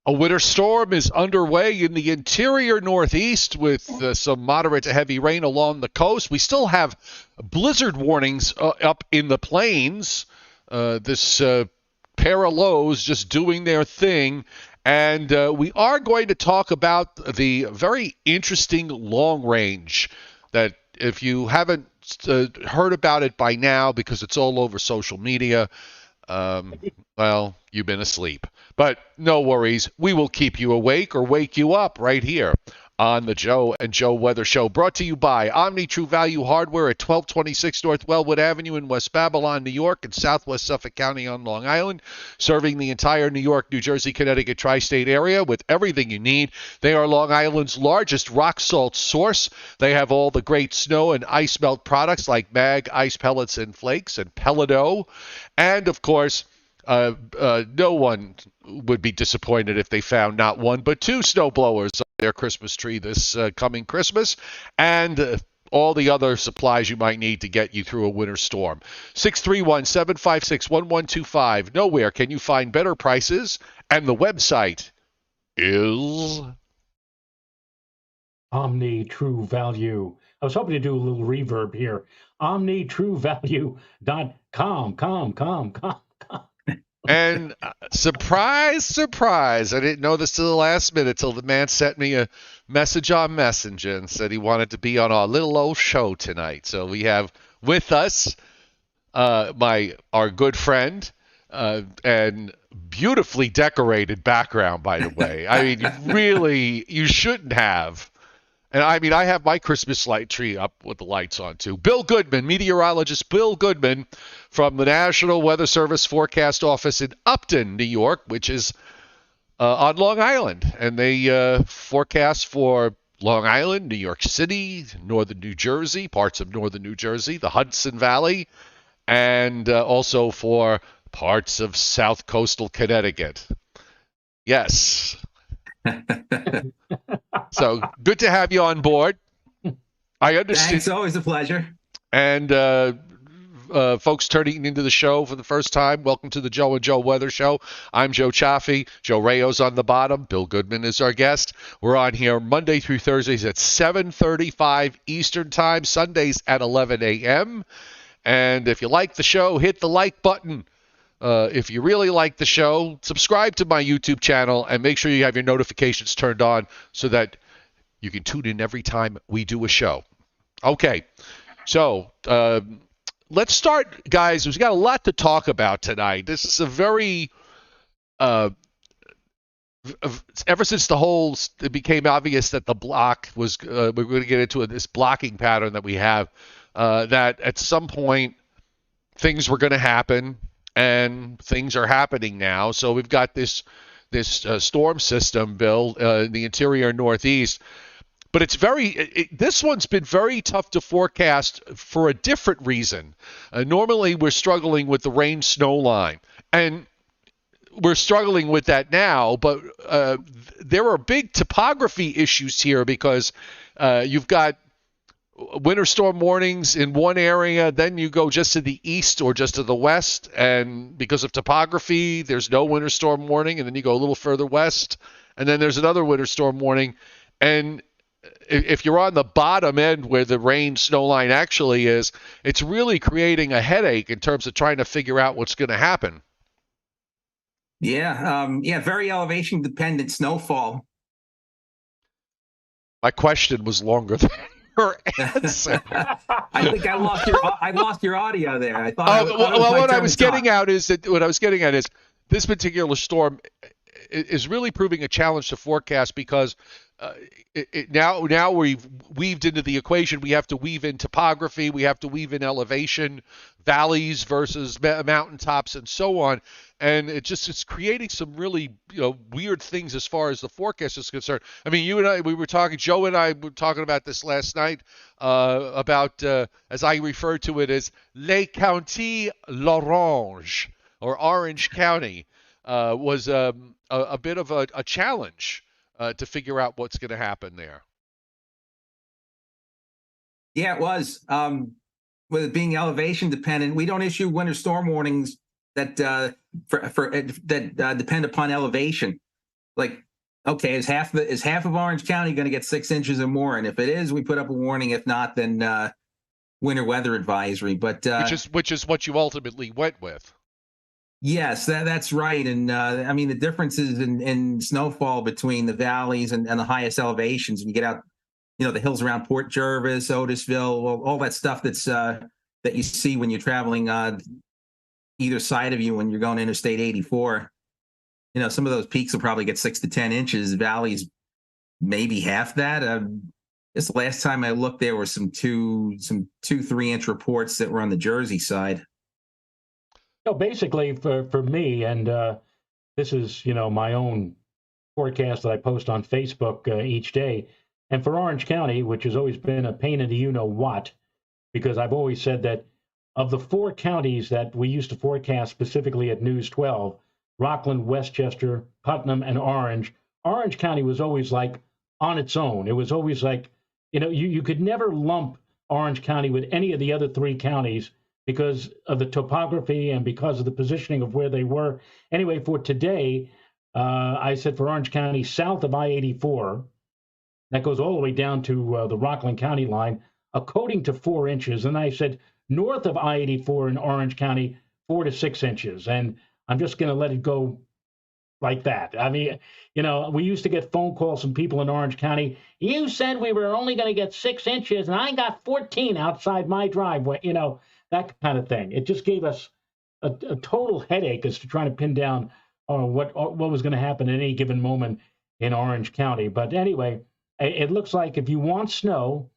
A winter storm is underway in the interior Northeast with some moderate to heavy rain along the coast. We still have blizzard warnings up in the plains. This pair of lows just doing their thing. And we are going to talk about the very interesting long range that if you haven't heard about it by now because it's all over social media, well, you've been asleep. But no worries. We will keep you awake or wake you up right here on the Joe and Joe Weather Show, brought to you by Omni True Value Hardware at 1226 North Wellwood Avenue in West Babylon, New York, and Southwest Suffolk County on Long Island, serving the entire New York, New Jersey, Connecticut tri-state area with everything you need. They are Long Island's largest rock salt source. They have all the great snow and ice melt products like Mag, Ice Pellets and Flakes, and Pellido. And, of course, no one would be disappointed if they found not one but two snowblowers on their Christmas tree this coming Christmas, and all the other supplies you might need to get you through a winter storm. 631-756-1125. Nowhere can you find better prices, and the website is Omni True Value. I was hoping to do a little reverb here. OmniTrueValue.com. And surprise, surprise, I didn't know this till the last minute, till the man sent me a message on Messenger and said he wanted to be on our little old show tonight. So we have with us our good friend and beautifully decorated background, by the way. I mean, really, you shouldn't have. And I mean, I have my Christmas light tree up with the lights on too. Bill Goodman, meteorologist Bill Goodman from the National Weather Service Forecast Office in Upton, New York, which is on Long Island. And they forecast for Long Island, New York City, northern New Jersey, parts of northern New Jersey, the Hudson Valley, and also for parts of south coastal Connecticut. Yes. So good to have you on board. I understand. It's always a pleasure. And folks turning into the show for the first time, welcome to the Joe and Joe Weather Show. I'm Joe Cioffi. Joe Rayo's on the bottom. Bill Goodman is our guest. We're on here Monday through Thursdays at 7:35 Eastern Time, Sundays at 11 a.m. And if you like the show, hit the like button. If you really like the show, subscribe to my YouTube channel and make sure you have your notifications turned on so that you can tune in every time we do a show. Okay, so let's start, guys. We've got a lot to talk about tonight. This is a very, ever since it became obvious that the block was, we're going to get into this blocking pattern that we have, that at some point things were going to happen. And things are happening now. So we've got this storm system, Bill, in the interior Northeast. But this one's been very tough to forecast for a different reason. Normally, we're struggling with the rain-snow line. And we're struggling with that now. But there are big topography issues here because you've got winter storm warnings in one area, then you go just to the east or just to the west, and because of topography, there's no winter storm warning, and then you go a little further west, and then there's another winter storm warning. And if you're on the bottom end where the rain snow line actually is, it's really creating a headache in terms of trying to figure out what's going to happen. Yeah, very elevation dependent snowfall. My question was longer than answer. I think I lost your audio there. I thought. What I was getting at is this particular storm is really proving a challenge to forecast because now we've weaved into the equation. We have to weave in topography. We have to weave in elevation, valleys versus mountaintops, and so on. And it's creating some really weird things as far as the forecast is concerned. I mean, Joe and I were talking about this last night about as I refer to it as Les Counties l'Orange or Orange County was a bit of a challenge to figure out what's going to happen there. Yeah, it was. With it being elevation dependent, we don't issue winter storm warnings that depend upon elevation. like, okay, is half of Orange County going to get 6 inches or more? And if it is, we put up a warning. If not, then winter weather advisory. But which is what you ultimately went with. yes, that's right. And I mean, the differences in snowfall between the valleys and the highest elevations, when you get out, the hills around Port Jervis, Otisville, all that stuff that you see when you're traveling either side of you when you're going Interstate 84. Some of those peaks will probably get 6 to 10 inches. Valleys, maybe half that. This last time I looked, there were some 2-3 inch reports that were on the Jersey side. No, basically for me, and this is my own forecast that I post on Facebook each day, and for Orange County, which has always been a pain in the what, because I've always said that of the 4 counties that we used to forecast specifically at News 12, Rockland, Westchester, Putnam, and Orange County was always like on its own. It was always like, you could never lump Orange County with any of the other 3 counties because of the topography and because of the positioning of where they were. Anyway, for today, I said for Orange County, south of I-84, that goes all the way down to the Rockland County line, a coating to 4 inches. And I said north of I-84 in Orange County, 4 to 6 inches. And I'm just going to let it go like that. I mean, we used to get phone calls from people in Orange County. You said we were only going to get 6 inches, and I got 14 outside my driveway, that kind of thing. It just gave us a total headache as to trying to pin down what was going to happen at any given moment in Orange County. But anyway, it looks like if you want snow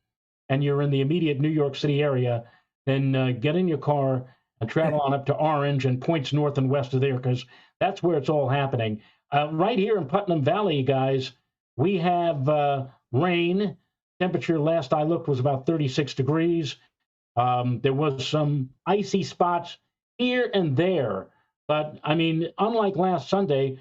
and you're in the immediate New York City area, then get in your car and travel on up to Orange and points north and west of there, because that's where it's all happening. Right here in Putnam Valley, guys, we have rain. Temperature last I looked was about 36 degrees. There was some icy spots here and there. But, I mean, unlike last Sunday,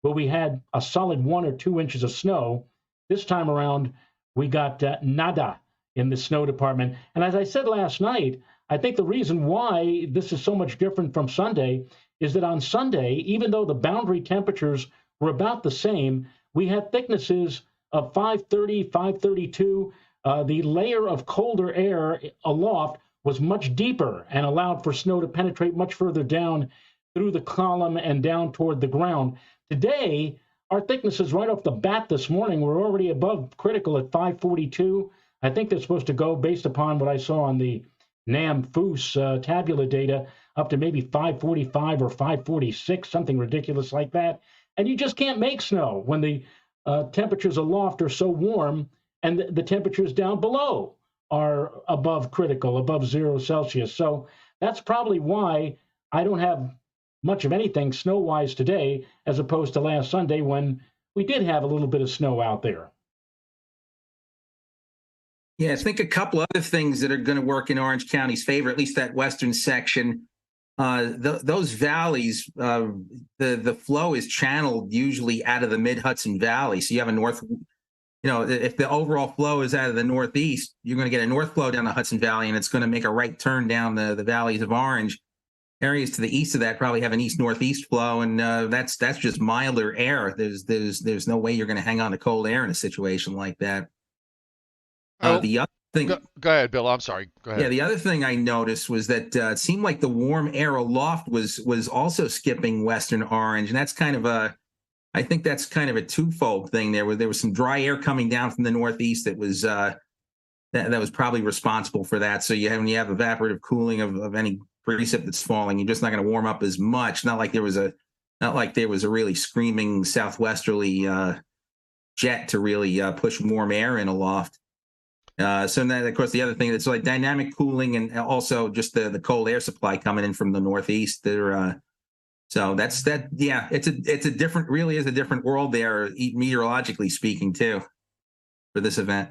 where we had a solid 1 or 2 inches of snow, this time around we got nada in the snow department. And as I said last night, I think the reason why this is so much different from Sunday is that on Sunday, even though the boundary temperatures were about the same, we had thicknesses of 530, 532. The layer of colder air aloft was much deeper and allowed for snow to penetrate much further down through the column and down toward the ground. Today, our thicknesses right off the bat this morning were already above critical at 542. I think they're supposed to go, based upon what I saw on the NAM-FOOS tabular data, up to maybe 545 or 546, something ridiculous like that. And you just can't make snow when the temperatures aloft are so warm and the temperatures down below are above critical, above 0 Celsius. So that's probably why I don't have much of anything snow-wise today, as opposed to last Sunday when we did have a little bit of snow out there. Yeah, I think a couple other things that are going to work in Orange County's favor, at least that western section. Those valleys, the flow is channeled usually out of the mid-Hudson Valley. So you have a north, if the overall flow is out of the northeast, you're going to get a north flow down the Hudson Valley, and it's going to make a right turn down the valleys of Orange. Areas to the east of that probably have an east-northeast flow, and that's just milder air. There's no way you're going to hang on to cold air in a situation like that. The other thing, go ahead, Bill. I'm sorry. Go ahead. Yeah, the other thing I noticed was that it seemed like the warm air aloft was also skipping western Orange, and that's I think that's kind of a twofold thing. There was some dry air coming down from the northeast that was that was probably responsible for that. So when you have evaporative cooling of any precip that's falling, you're just not going to warm up as much. Not like there was a really screaming southwesterly jet to really push warm air in aloft. So then, of course, the other thing that's like dynamic cooling, and also just the cold air supply coming in from the northeast. So that's that. Yeah, it's a different, really is a different world there, meteorologically speaking, too, for this event.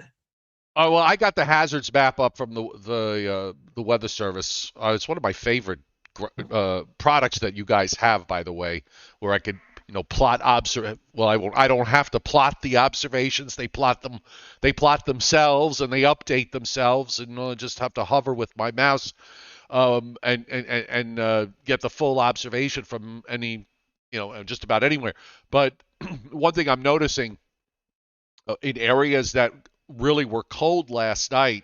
Oh, well, I got the hazards map up from the Weather Service. It's one of my favorite products that you guys have, by the way, where I could plot I don't have to plot the observations. They plot themselves, and they update themselves, and I just have to hover with my mouse and get the full observation from any just about anywhere. But one thing I'm noticing in areas that really were cold last night,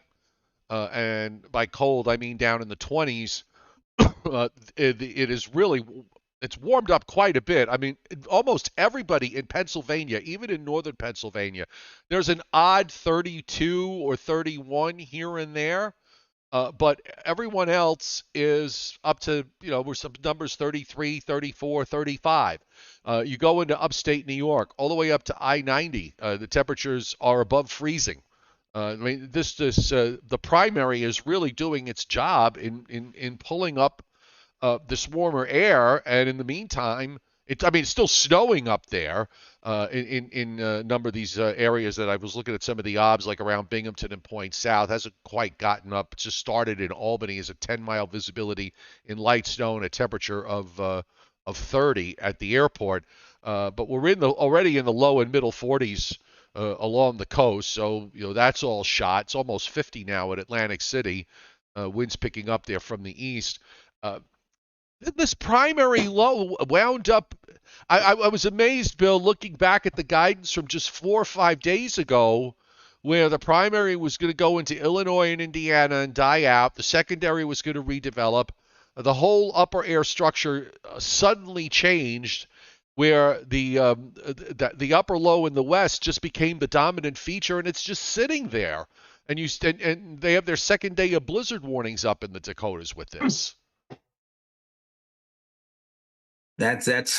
and by cold I mean down in the 20s, it is really it's warmed up quite a bit. I mean, almost everybody in Pennsylvania, even in northern Pennsylvania, there's an odd 32 or 31 here and there. But everyone else is up to, we're some numbers 33, 34, 35. You go into upstate New York, all the way up to I-90. The temperatures are above freezing. I mean, the primary is really doing its job in pulling up this warmer air, and in the meantime, it's still snowing up there in a number of these areas that I was looking at. Some of the obs, like around Binghamton and Point South, hasn't quite gotten up. It just started in Albany as a 10-mile visibility in light snow and a temperature of 30 at the airport. But we're already in the low and middle 40s along the coast, so that's all shot. It's almost 50 now at Atlantic City. Winds picking up there from the east. This primary low wound up. I was amazed, Bill, looking back at the guidance from just 4 or 5 days ago, where the primary was going to go into Illinois and Indiana and die out. The secondary was going to redevelop. The whole upper air structure suddenly changed, where the upper low in the west just became the dominant feature, and it's just sitting there. And they have their second day of blizzard warnings up in the Dakotas with this. That's that's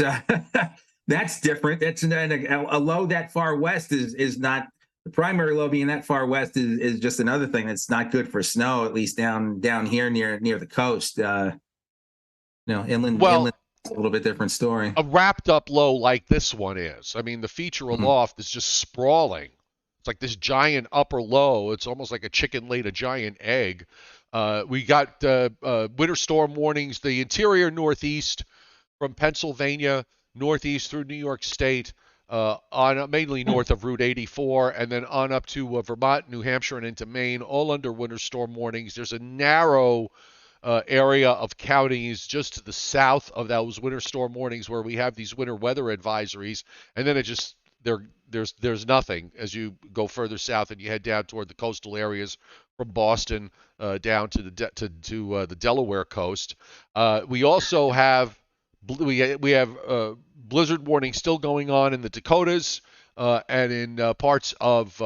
different. That's a low that far west is not the primary low being that far west is just another thing that's not good for snow, at least down here near the coast. Inland is a little bit different story. A wrapped up low like this one is. I mean, the feature aloft is just sprawling. It's like this giant upper low. It's almost like a chicken laid a giant egg. We got winter storm warnings. The interior northeast, from Pennsylvania northeast through New York State, on mainly north of Route 84, and then on up to Vermont, New Hampshire, and into Maine, all under winter storm warnings. There's a narrow area of counties just to the south of those winter storm warnings where we have these winter weather advisories, and then there's nothing as you go further south and you head down toward the coastal areas from Boston down to the Delaware coast. We also have blizzard warning still going on in the Dakotas and in parts of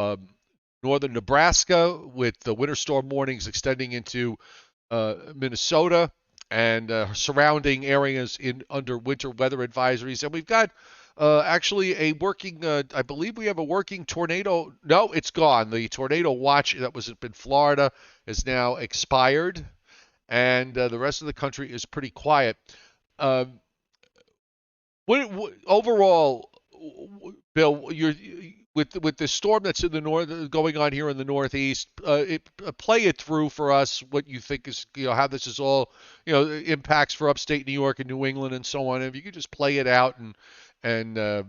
northern Nebraska, with the winter storm warnings extending into Minnesota and surrounding areas under winter weather advisories. And we've got actually a working, I believe we have a working tornado. No, it's gone. The tornado watch that was up in Florida is now expired, and the rest of the country is pretty quiet. Overall, Bill, with the storm that's in the north going on here in the northeast, play it through for us. What you think is, how this is all, impacts for upstate New York and New England and so on. If you could just play it out and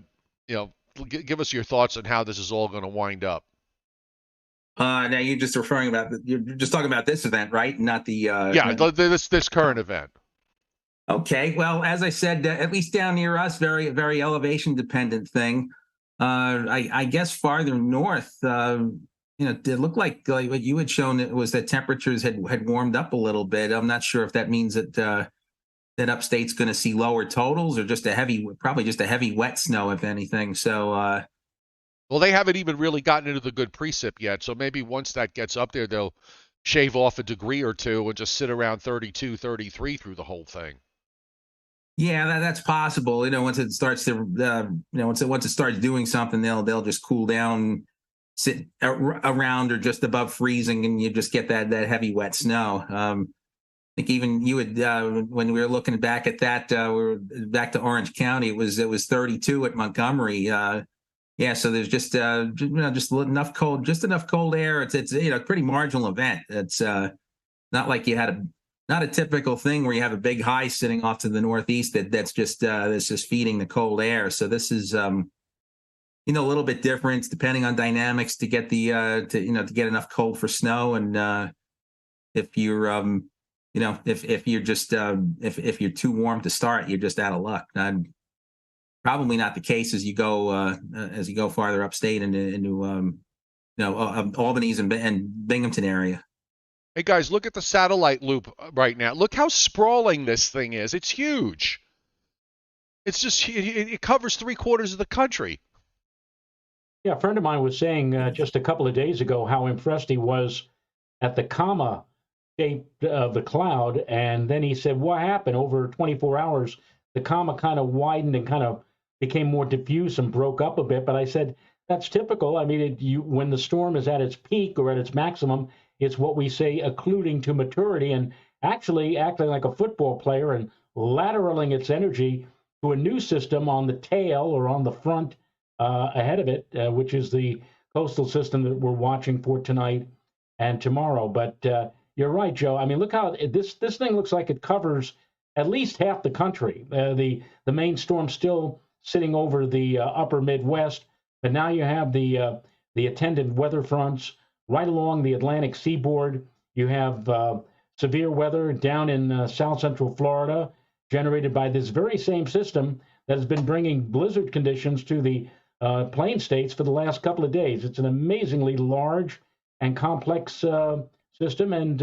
give us your thoughts on how this is all going to wind up. Now you're just talking about this event, right? Not the this current event. Okay, well, as I said, at least down near us, very, very elevation dependent thing. I guess farther north, it looked like what you had shown, it was that temperatures had warmed up a little bit. I'm not sure if that means that upstate's going to see lower totals or probably just a heavy wet snow, if anything. So, well, they haven't even really gotten into the good precip yet. So maybe once that gets up there, they'll shave off a degree or two and just sit around 32, 33 through the whole thing. Yeah, that's possible. Once it starts to, once it starts doing something, they'll just cool down, sit around or just above freezing, and you just get that heavy wet snow. I think even you had when we were looking back at that, we were back to Orange County. It was 32 at Montgomery. Yeah, so there's just enough cold air. It's a pretty marginal event. It's not like you had not a typical thing where you have a big high sitting off to the northeast that's just feeding the cold air. So this is a little bit different depending on dynamics to get to get enough cold for snow. And if you're if you're too warm to start, you're just out of luck. probably not the case as you go farther upstate into Albany's and Binghamton area. Hey guys, look at the satellite loop right now. Look how sprawling this thing is. It's huge. It's just it covers 3/4 of the country. Yeah, a friend of mine was saying just a couple of days ago how impressed he was at the comma shape of the cloud, and then he said, "What happened over 24 hours? The comma kind of widened and kind of became more diffuse and broke up a bit." But I said, "That's typical. I mean, when the storm is at its peak or at its maximum, it's what we say occluding to maturity, and actually acting like a football player and lateraling its energy to a new system on the tail or on the front ahead of it, which is the coastal system that we're watching for tonight and tomorrow." But you're right, Joe. I mean, look how this thing looks like it covers at least half the country. The main storm still sitting over the upper Midwest, but now you have the attendant weather fronts right along the Atlantic seaboard. You have severe weather down in south central Florida, generated by this very same system that has been bringing blizzard conditions to the plain states for the last couple of days. It's an amazingly large and complex system, and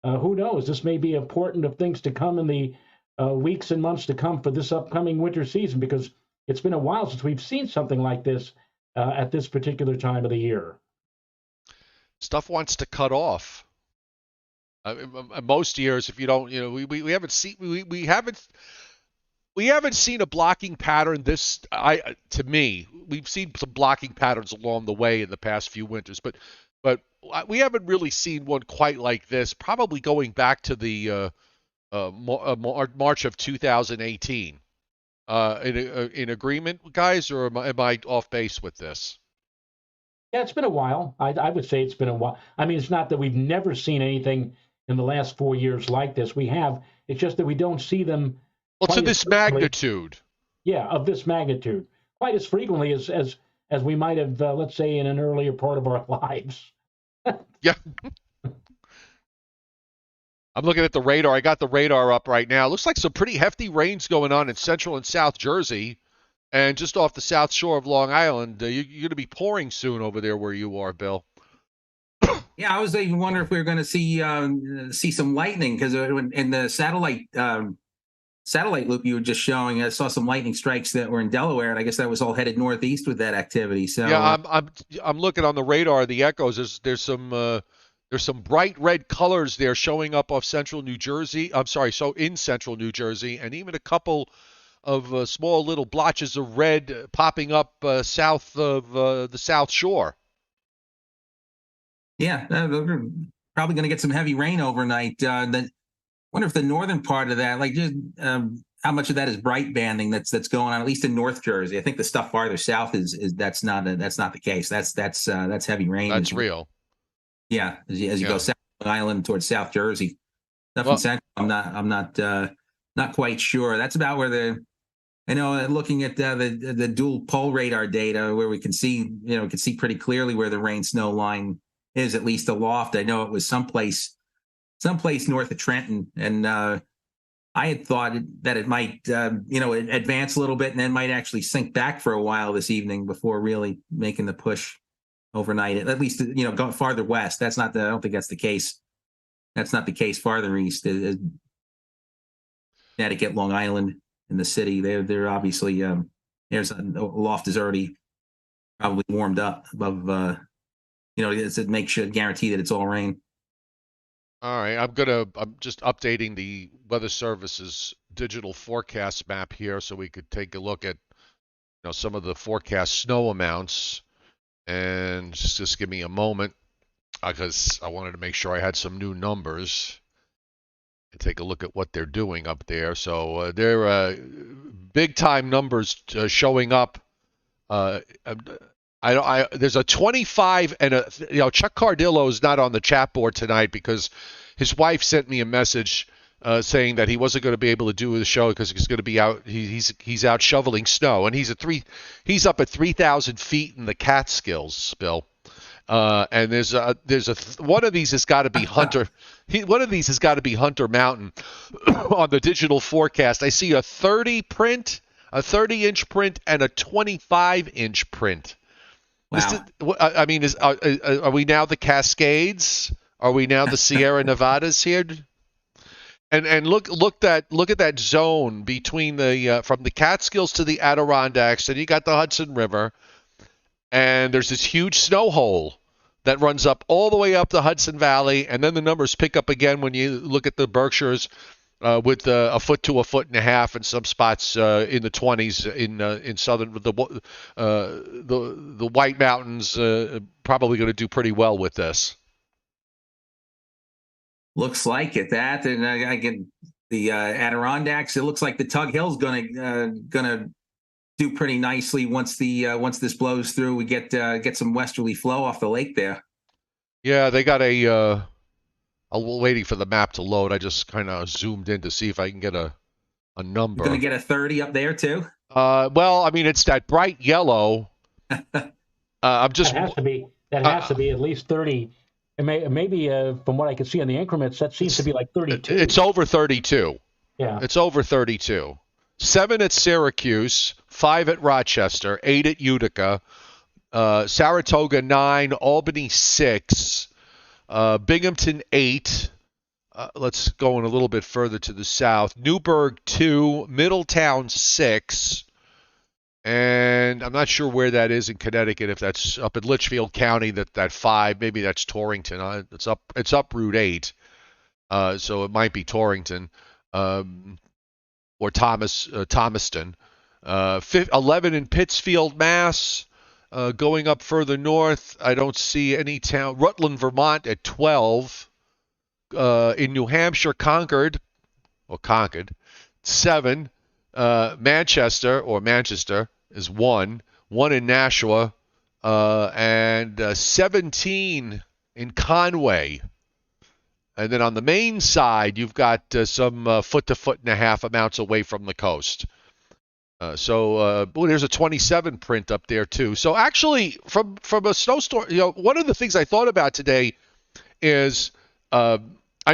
who knows, this may be important of things to come in the weeks and months to come for this upcoming winter season, because it's been a while since we've seen something like this at this particular time of the year. Stuff wants to cut off. Most years, if you don't, we haven't seen we haven't seen a blocking pattern to me. We've seen some blocking patterns along the way in the past few winters, but we haven't really seen one quite like this, probably going back to the March of 2018. In agreement, guys, or am I off base with this? Yeah, it's been a while. I would say it's been a while. I mean, it's not that we've never seen anything in the last 4 years like this. We have. It's just that we don't see them. Well, to this magnitude. Yeah, of this magnitude, quite as frequently as we might have, let's say, in an earlier part of our lives. Yeah. I'm looking at the radar. I got the radar up right now. Looks like some pretty hefty rains going on in central and south Jersey, and just off the south shore of Long Island. You're going to be pouring soon over there where you are, Bill. Yeah, I was even wondering if we were going to see some lightning, because in the satellite loop you were just showing, I saw some lightning strikes that were in Delaware, and I guess that was all headed northeast with that activity. So yeah, I'm looking on the radar, the echoes. There's some bright red colors there showing up off central New Jersey. I'm sorry, so in central New Jersey, and even a couple of small little blotches of red popping up south of the South Shore. Yeah, we're probably going to get some heavy rain overnight. Wonder if the northern part of that, like just how much of that is bright banding that's going on, at least in North Jersey. I think the stuff farther south is that's not the case. That's heavy rain. That's real. Yeah, as you go south island towards South Jersey. Stuff in central, I'm not quite sure. That's about where looking at the dual pole radar data, where we can see pretty clearly where the rain snow line is, at least aloft. I know it was someplace north of Trenton, and I had thought that it might advance a little bit and then might actually sink back for a while this evening before really making the push overnight. At least going farther west. I don't think that's the case. That's not the case farther east. Connecticut, Long Island, in the city, they're obviously there's aloft is already probably warmed up above. To make sure, guarantee that it's all rain. All right, I'm just updating the Weather Service's digital forecast map here, so we could take a look at some of the forecast snow amounts, and just give me a moment, because I wanted to make sure I had some new numbers and take a look at what they're doing up there. So they're big time numbers showing up. There's a 25 and Chuck Cardillo is not on the chat board tonight because his wife sent me a message saying that he wasn't going to be able to do the show because he's going to be out. He's out shoveling snow, and he's up at 3,000 feet in the Catskills, Bill. And there's one of these has got to be Hunter. One of these has got to be Hunter Mountain on the digital forecast. I see a 30 print. a 30-inch print, and a 25-inch print. Wow. I mean, are we now the Cascades? Are we now the Sierra Nevadas here? And look at that zone between the from the Catskills to the Adirondaks, and you got the Hudson River, and there's this huge snow hole that runs up all the way up the Hudson Valley, and then the numbers pick up again when you look at the Berkshires with a foot to a foot and a half in some spots in the 20s in southern the White Mountains probably going to do pretty well with this. Looks like it. That and I get the Adirondacks. It looks like the Tug Hill's gonna do pretty nicely once this blows through. We get some westerly flow off the lake there. Yeah, they got a. I'm waiting for the map to load. I just kind of zoomed in to see if I can get a number. You're gonna get a 30 up there too. Well, I mean it's that bright yellow. I'm just. That has to be at least 30. And maybe from what I can see on the increments, that seems to be like 32. It's over 32. Yeah. It's over 32. 7 at Syracuse, 5 at Rochester, 8 at Utica, Saratoga 9, Albany 6, Binghamton 8. Let's go in a little bit further to the south. Newburgh 2, Middletown 6. And I'm not sure where that is in Connecticut. If that's up in Litchfield County, that 5, maybe that's Torrington. It's up Route 8, so it might be Torrington or Thomaston. 11 in Pittsfield, Mass. Going up further north, I don't see any town. Rutland, Vermont at 12. In New Hampshire, Concord 7. Manchester is 1 in Nashua, and 17 in Conway. And then on the main side, you've got some foot to foot and a half amounts away from the coast. There's a 27 print up there too. So actually, from a snowstorm, one of the things I thought about today is I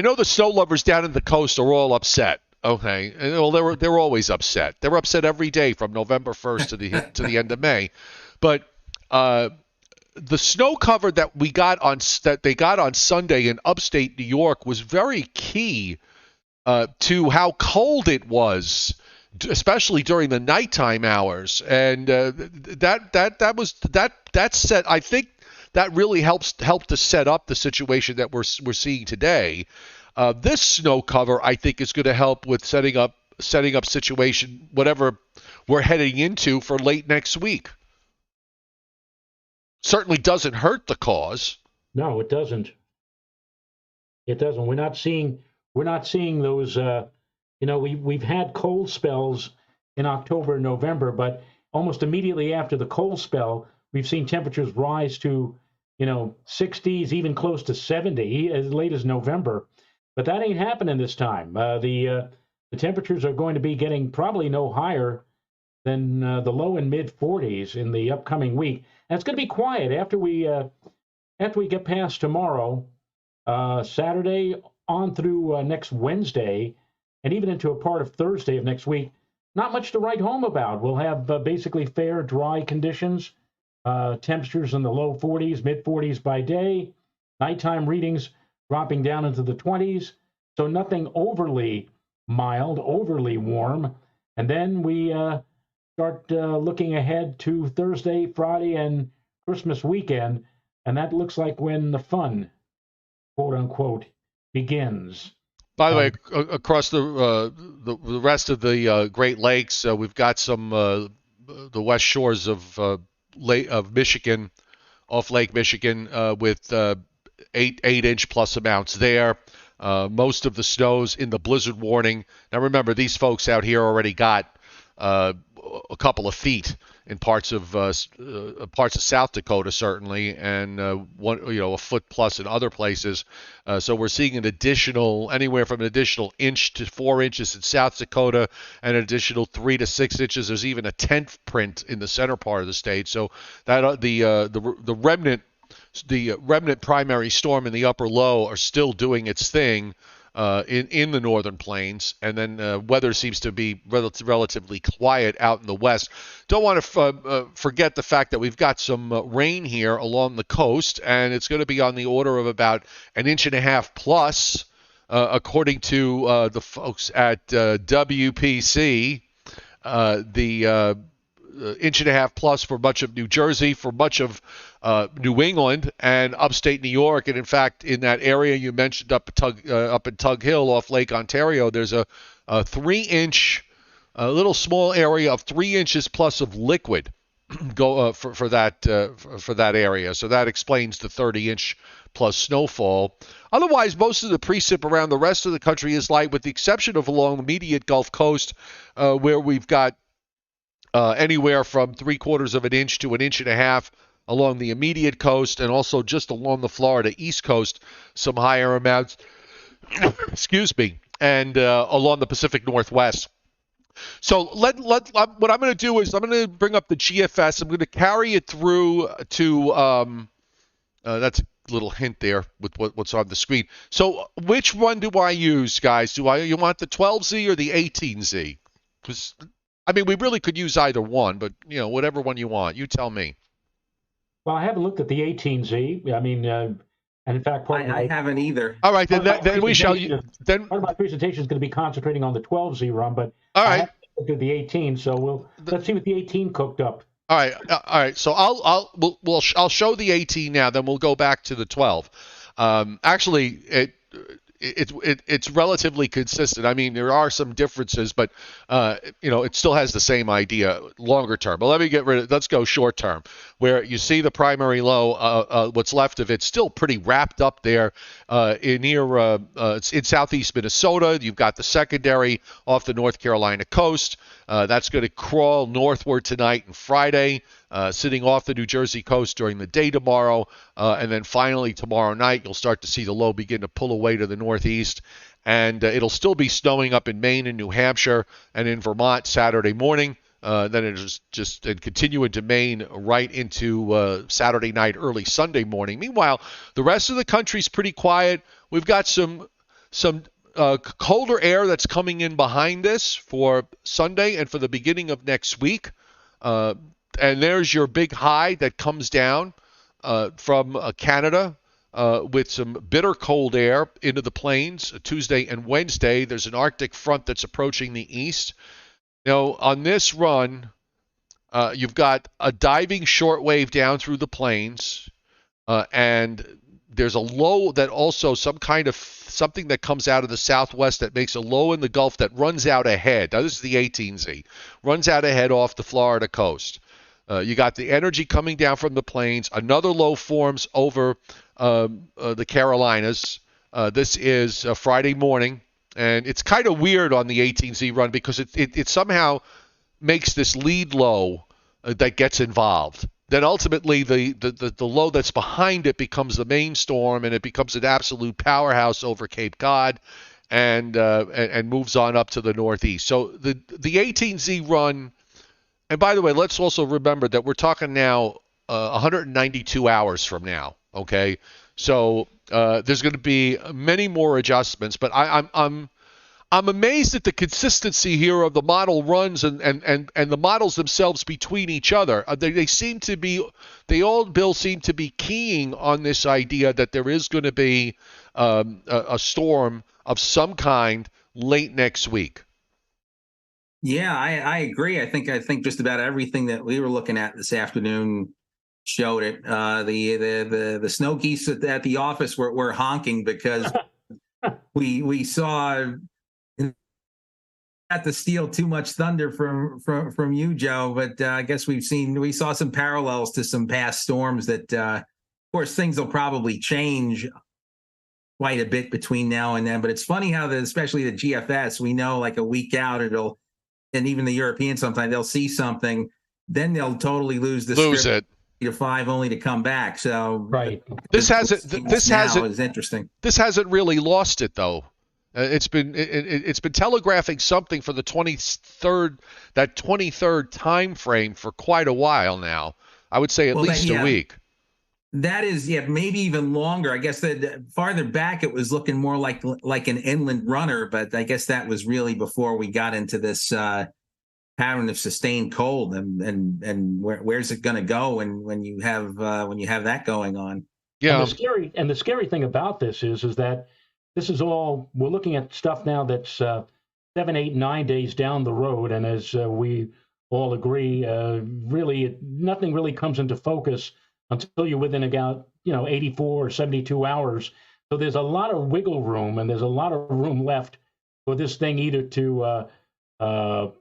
know the snow lovers down in the coast are all upset. Okay, well they're always upset. They're upset every day from November 1st to the end of May, but the snow cover that they got on Sunday in upstate New York was very key to how cold it was, especially during the nighttime hours, and that set. I think that really helped to set up the situation that we're seeing today. This snow cover, I think, is going to help with setting up situation, whatever we're heading into for late next week. Certainly doesn't hurt the cause. No, it doesn't. It doesn't. We're not seeing those. We've had cold spells in October and November, but almost immediately after the cold spell, we've seen temperatures rise to 60s, even close to 70 as late as November. But that ain't happening this time. The temperatures are going to be getting probably no higher than the low and mid 40s in the upcoming week. And it's going to be quiet after we get past tomorrow, Saturday on through next Wednesday, and even into a part of Thursday of next week. Not much to write home about. We'll have basically fair, dry conditions, temperatures in the low 40s, mid 40s by day, nighttime readings dropping down into the 20s, so nothing overly mild, overly warm. And then we start looking ahead to Thursday, Friday, and Christmas weekend, and that looks like when the fun, quote unquote, begins. By the way, across the rest of the Great Lakes, we've got some the west shores of Michigan, off Lake Michigan, with 8-inch plus amounts there. Most of the snow's in the blizzard warning. Now remember, these folks out here already got a couple of feet in parts of South Dakota, certainly, and a foot plus in other places. So we're seeing anywhere from an additional inch to 4 inches in South Dakota, and an additional 3 to 6 inches. There's even a 10th print in the center part of the state. So that the remnant primary storm in the upper low are still doing its thing. in the northern plains, and then weather seems to be relatively quiet out in the west. Don't want to forget the fact that we've got some rain here along the coast, and it's going to be on the order of about 1.5 inches plus, according to the folks at WPC. The 1.5 inches plus for much of New Jersey, for much of New England and upstate New York, and in fact, in that area you mentioned up at Tug Hill off Lake Ontario, there's a 3-inch, a little small area of 3 inches plus of liquid for that area. So that explains the 30-inch plus snowfall. Otherwise, most of the precip around the rest of the country is light, with the exception of along the immediate Gulf Coast, where we've got anywhere from 3/4 of an inch to 1.5 inches along the immediate coast, and also just along the Florida East Coast, some higher amounts, excuse me, and along the Pacific Northwest. So what I'm going to do is I'm going to bring up the GFS. I'm going to carry it through to that's a little hint there with what's on the screen. So which one do I use, guys? You want the 12Z or the 18Z? Because I mean, we really could use either one, but whatever one you want. You tell me. Well, I haven't looked at the 18Z. I mean, and in fact, I haven't either. All right, then we shall. Then part of my presentation is going to be concentrating on the 12Z run, but all right, I haven't looked at the 18. So let's see what the 18 cooked up. All right. So I'll show the 18 now. Then we'll go back to the 12. Actually, it's relatively consistent. I mean, there are some differences, but it still has the same idea longer term. But let's go short term, where you see the primary low. What's left of it still pretty wrapped up there it's in southeast Minnesota. You've got the secondary off the North Carolina coast. That's going to crawl northward tonight and Friday, sitting off the New Jersey coast during the day tomorrow. And then finally tomorrow night, you'll start to see the low begin to pull away to the northeast. And it'll still be snowing up in Maine and New Hampshire and in Vermont Saturday morning. Then it'll just continue into Maine right into Saturday night, early Sunday morning. Meanwhile, the rest of the country's pretty quiet. We've got some colder air that's coming in behind this for Sunday and for the beginning of next week. And there's your big high that comes down from Canada with some bitter cold air into the plains Tuesday and Wednesday. There's an Arctic front that's approaching the east. On this run, you've got a diving shortwave down through the plains, and there's a low that also something that comes out of the southwest that makes a low in the Gulf that runs out ahead. Now, this is the 18Z. Runs out ahead off the Florida coast. You got the energy coming down from the plains. Another low forms over the Carolinas. This is Friday morning. And it's kind of weird on the 18Z run because it somehow makes this lead low that gets involved. Then ultimately the low that's behind it becomes the main storm, and it becomes an absolute powerhouse over Cape Cod and moves on up to the northeast. So the 18Z run, and by the way, let's also remember that we're talking now 192 hours from now, okay? So there's going to be many more adjustments, but I'm amazed at the consistency here of the model runs and the models themselves between each other. They seem to be, Bill, seem to be keying on this idea that there is going to be a storm of some kind late next week. Yeah, I agree. I think just about everything that we were looking at this afternoon showed it. The snow geese at the office were honking because we saw, not to steal too much thunder from you, Joe, but I guess we saw some parallels to some past storms that, of course, things will probably change quite a bit between now and then. But it's funny how especially the GFS, we know like a week out and even the Europeans sometimes they'll see something, then they'll totally lose it. To 5 only to come back. So right. This is interesting. This hasn't really lost it though. It's been telegraphing something for the 23rd time frame for quite a while now. I would say at least a week. That is, yeah, maybe even longer. I guess that farther back it was looking more like an inland runner, but I guess that was really before we got into this pattern of sustained cold. And where's it going to go when you have that going on? Yeah. And the scary thing about this is that this is all, we're looking at stuff now that's 7, 8, 9 days down the road, and as we all agree, really nothing really comes into focus until you're within about 84 or 72 hours. So there's a lot of wiggle room, and there's a lot of room left for this thing either to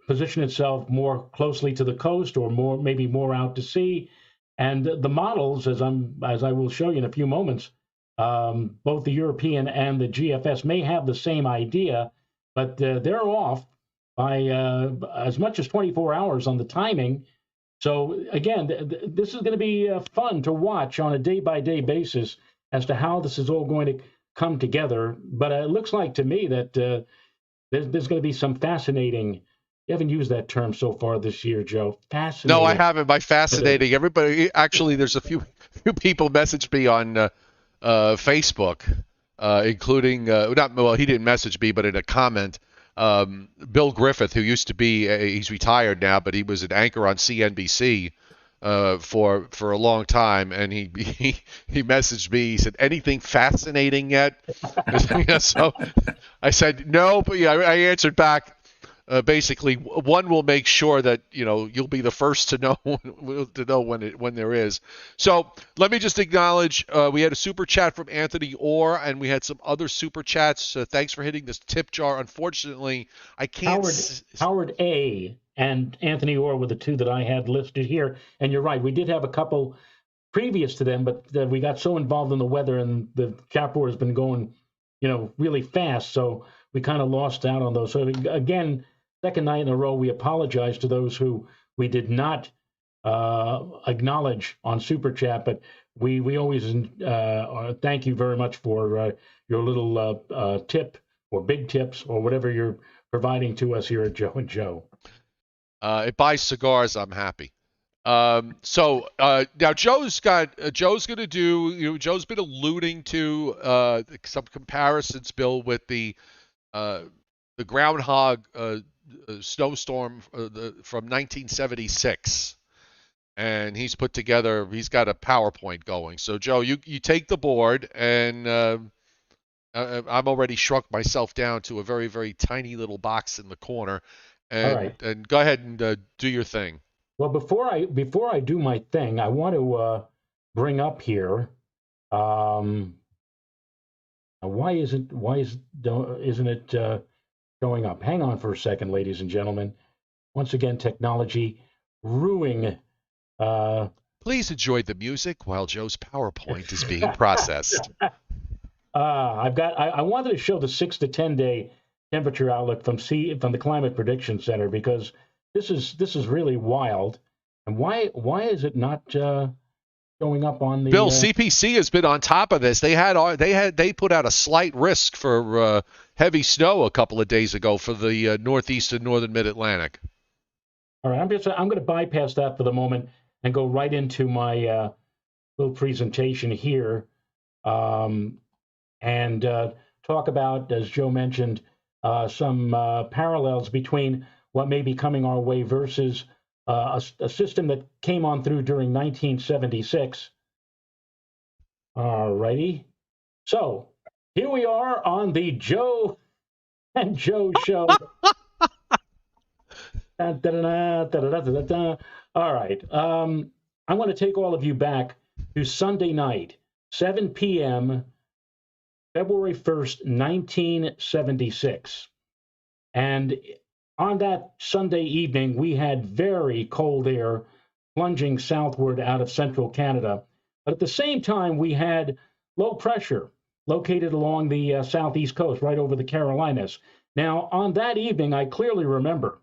position itself more closely to the coast or maybe more out to sea. And the models, as I will show you in a few moments, both the European and the GFS may have the same idea, but they're off by as much as 24 hours on the timing. So again, this is going to be fun to watch on a day-by-day basis as to how this is all going to come together. But it looks like to me that there's going to be some fascinating. You haven't used that term so far this year, Joe. Fascinating. No, I haven't. By fascinating, everybody. Actually, there's a few people messaged me on Facebook, including he didn't message me, but in a comment, Bill Griffith, who used to be he's retired now, but he was an anchor on CNBC for a long time, and he messaged me. He said, "Anything fascinating yet?" So I said no, but yeah, I answered back. Basically, one will make sure that you'll be the first to know when there is. So let me just acknowledge we had a super chat from Anthony Orr, and we had some other super chats. Thanks for hitting this tip jar. Unfortunately, I can't. Howard A. and Anthony Orr were the two that I had listed here. And you're right, we did have a couple previous to them, but we got so involved in the weather, and the chat board has been going, really fast. So we kind of lost out on those. So again, second night in a row, we apologize to those who we did not acknowledge on Super Chat, but we always thank you very much for your little tip or big tips or whatever you're providing to us here at Joe and Joe. It buys cigars. I'm happy. So now Joe's going to do. Joe's been alluding to some comparisons, Bill, with the groundhog snowstorm from 1976, and he's got a PowerPoint going. So Joe, you take the board, and I'm already shrunk myself down to a very, very tiny little box in the corner, and, all right. And go ahead and do your thing. Well, before I do my thing, I want to bring up here. Why isn't it showing up? Hang on for a second, ladies and gentlemen. Once again, technology ruining. Please enjoy the music while Joe's PowerPoint is being processed. I wanted to show the 6 to 10 day temperature outlook from the Climate Prediction Center, because this is really wild. And why is it not showing up on the Bill? CPC has been on top of this. They put out a slight risk for heavy snow a couple of days ago for the northeast and northern mid-Atlantic. All right, I'm going to bypass that for the moment and go right into my little presentation here, and talk about, as Joe mentioned, some parallels between what may be coming our way versus a system that came on through during 1976. All righty. So here we are on the Joe and Joe show. All right. I want to take all of you back to Sunday night, 7 p.m., February 1st, 1976. And on that Sunday evening, we had very cold air plunging southward out of central Canada. But at the same time, we had low pressure located along the southeast coast, right over the Carolinas. Now, on that evening, I clearly remember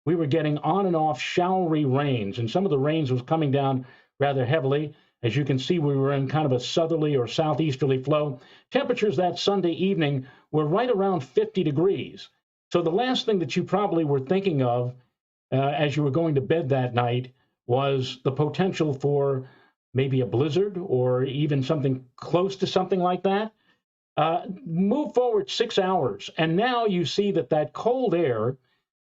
we were getting on and off showery rains, and some of the rains was coming down rather heavily. As you can see, we were in kind of a southerly or southeasterly flow. Temperatures that Sunday evening were right around 50 degrees. So the last thing that you probably were thinking of as you were going to bed that night was the potential for maybe a blizzard or even something close to something like that. Move forward 6 hours, and now you see that cold air,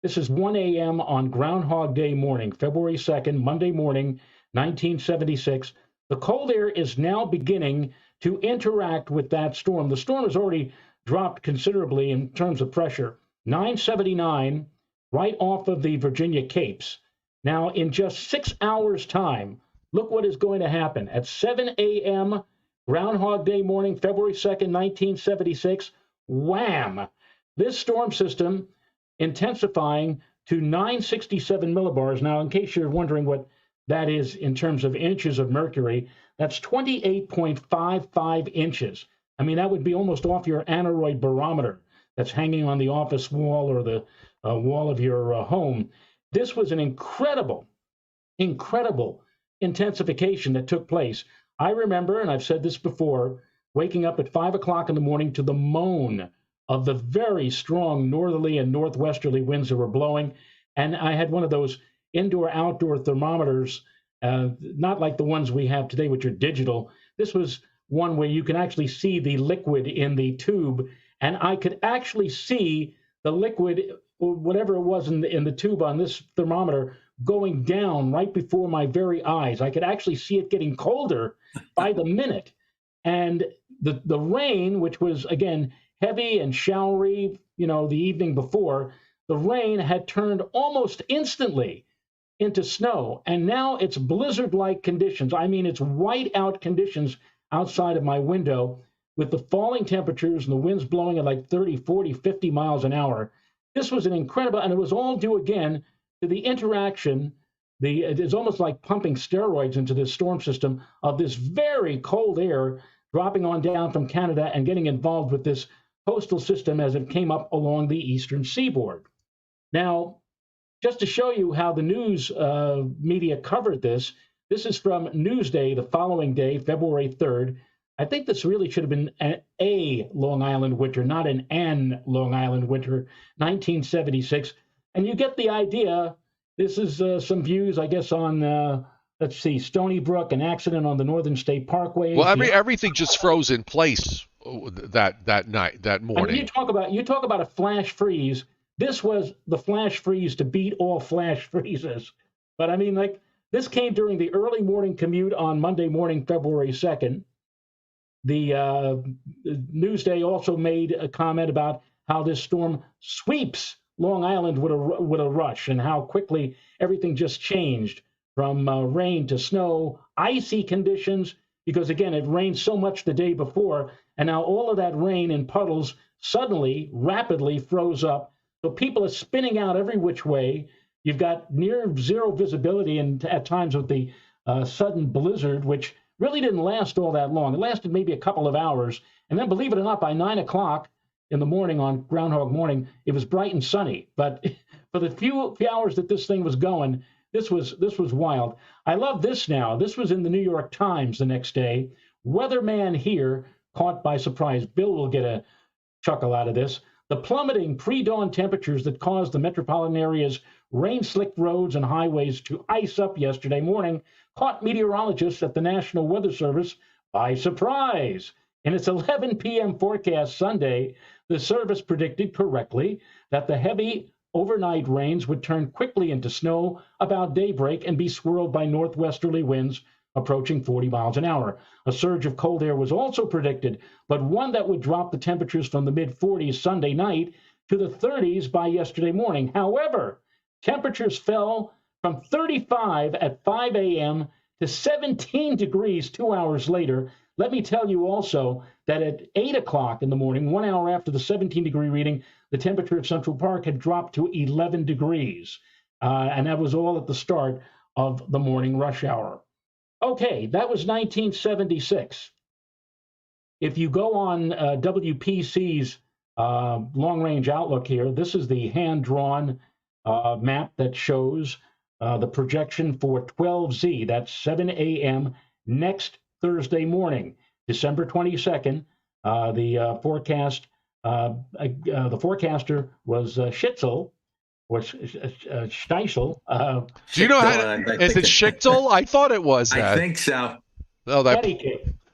this is 1 a.m. on Groundhog Day morning, February 2nd, Monday morning, 1976. The cold air is now beginning to interact with that storm. The storm has already dropped considerably in terms of pressure, 979 right off of the Virginia Capes. Now, in just 6 hours' time, look what is going to happen. At 7 a.m., Groundhog Day morning, February 2nd, 1976, wham! This storm system intensifying to 967 millibars. Now, in case you're wondering what that is in terms of inches of mercury, that's 28.55 inches. I mean, that would be almost off your aneroid barometer that's hanging on the office wall or the wall of your home. This was an incredible intensification that took place. I remember, and I've said this before, waking up at 5 o'clock in the morning to the moan of the very strong northerly and northwesterly winds that were blowing. And I had one of those indoor-outdoor thermometers, not like the ones we have today, which are digital. This was one where you can actually see the liquid in the tube, and I could actually see the liquid, or whatever it was in the tube on this thermometer, going down right before my very eyes. I could actually see it getting colder by the minute. And the rain, which was, again, heavy and showery, the evening before, the rain had turned almost instantly into snow. And now it's blizzard-like conditions. I mean, it's white-out conditions outside of my window with the falling temperatures and the winds blowing at like 30, 40, 50 miles an hour. This was an incredible, and it was all due, again, to the interaction, it's almost like pumping steroids into this storm system of this very cold air dropping on down from Canada and getting involved with this coastal system as it came up along the eastern seaboard. Now, just to show you how the news media covered this, this is from Newsday the following day, February 3rd. I think this really should have been a Long Island winter, not an Long Island winter, 1976. And you get the idea. This is some views, I guess, on, let's see, Stony Brook, an accident on the Northern State Parkway. Well, everything just froze in place that night, that morning. I mean, you talk about a flash freeze. This was the flash freeze to beat all flash freezes. But I mean, like, this came during the early morning commute on Monday morning, February 2nd. The Newsday also made a comment about how this storm sweeps Long Island with a rush, and how quickly everything just changed from rain to snow, icy conditions, because again, it rained so much the day before, and now all of that rain in puddles suddenly, rapidly froze up. So people are spinning out every which way. You've got near zero visibility, and at times with the sudden blizzard, which really didn't last all that long. It lasted maybe a couple of hours, and then, believe it or not, by 9 o'clock in the morning on Groundhog morning, it was bright and sunny. But for the few hours that this thing was going, this was wild. I love this now. This was in the New York Times the next day. Weatherman here caught by surprise. Bill will get a chuckle out of this. The plummeting pre-dawn temperatures that caused the metropolitan area's rain-slicked roads and highways to ice up yesterday morning caught meteorologists at the National Weather Service by surprise. In its 11 p.m. forecast Sunday, the service predicted correctly that the heavy overnight rains would turn quickly into snow about daybreak and be swirled by northwesterly winds approaching 40 miles an hour. A surge of cold air was also predicted, but one that would drop the temperatures from the mid-40s Sunday night to the 30s by yesterday morning. However, temperatures fell from 35 at 5 a.m. to 17 degrees 2 hours later. Let me tell you also that at 8 o'clock in the morning, 1 hour after the 17-degree reading, the temperature at Central Park had dropped to 11 degrees. And that was all at the start of the morning rush hour. Okay, that was 1976. If you go on WPC's long-range outlook here, this is the hand-drawn map that shows the projection for 12Z. That's 7 a.m. next Thursday morning, December 22nd. The forecaster was Schitzel, or Steisel. Do you know how? Is it Schichtel? I thought it was. I think so. Oh, that.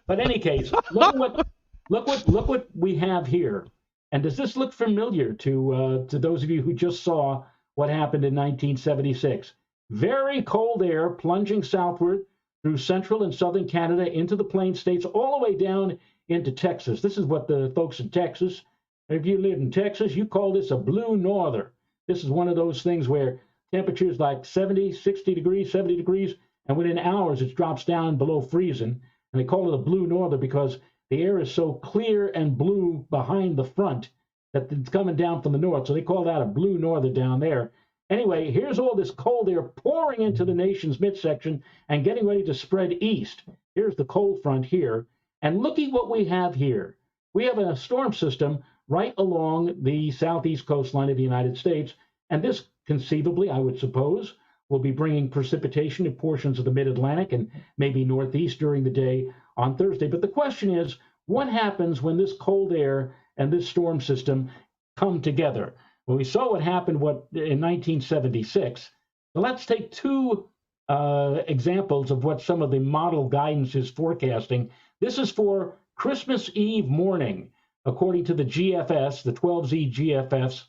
Any case, look what we have here. And does this look familiar to those of you who just saw what happened in 1976? Very cold air plunging southward through central and southern Canada into the Plain States, all the way down into Texas. This is what the folks in Texas, if you live in Texas, you call this a blue norther. This is one of those things where temperatures like 70, 60 degrees, 70 degrees, and within hours it drops down below freezing. And they call it a blue norther because the air is so clear and blue behind the front that it's coming down from the north. So they call that a blue norther down there. Anyway, here's all this cold air pouring into the nation's midsection and getting ready to spread east. Here's the cold front here. And look at what we have here. We have a storm system right along the southeast coastline of the United States. And this conceivably, I would suppose, will be bringing precipitation to portions of the mid-Atlantic and maybe northeast during the day on Thursday. But the question is, what happens when this cold air and this storm system come together? Well, we saw what happened in 1976. So let's take two examples of what some of the model guidance is forecasting. This is for Christmas Eve morning, according to the GFS, the 12Z GFS,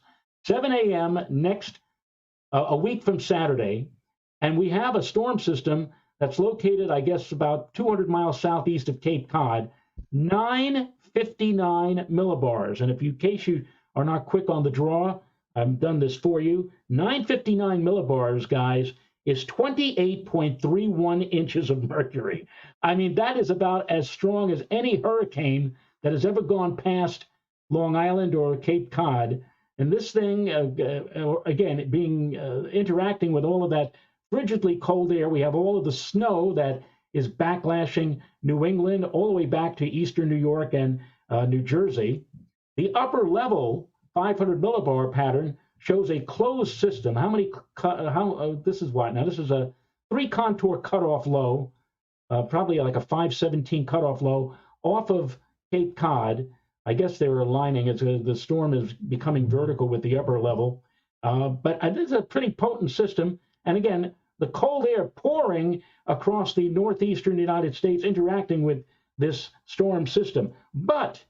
7 a.m. next a week from Saturday, and we have a storm system that's located, I guess, about 200 miles southeast of Cape Cod, 959 millibars. And in case you are not quick on the draw, I've done this for you. 959 millibars, guys, is 28.31 inches of mercury. I mean, that is about as strong as any hurricane that has ever gone past Long Island or Cape Cod. And this thing, again, interacting with all of that frigidly cold air, we have all of the snow that is backlashing New England all the way back to eastern New York and New Jersey. The upper level 500 millibar pattern shows a closed system. This is what? Now, this is a 3-contour cutoff low, probably like a 517 cutoff low off of Cape Cod. I guess they were aligning as the storm is becoming vertical with the upper level. But it is a pretty potent system. And again, the cold air pouring across the northeastern United States interacting with this storm system. But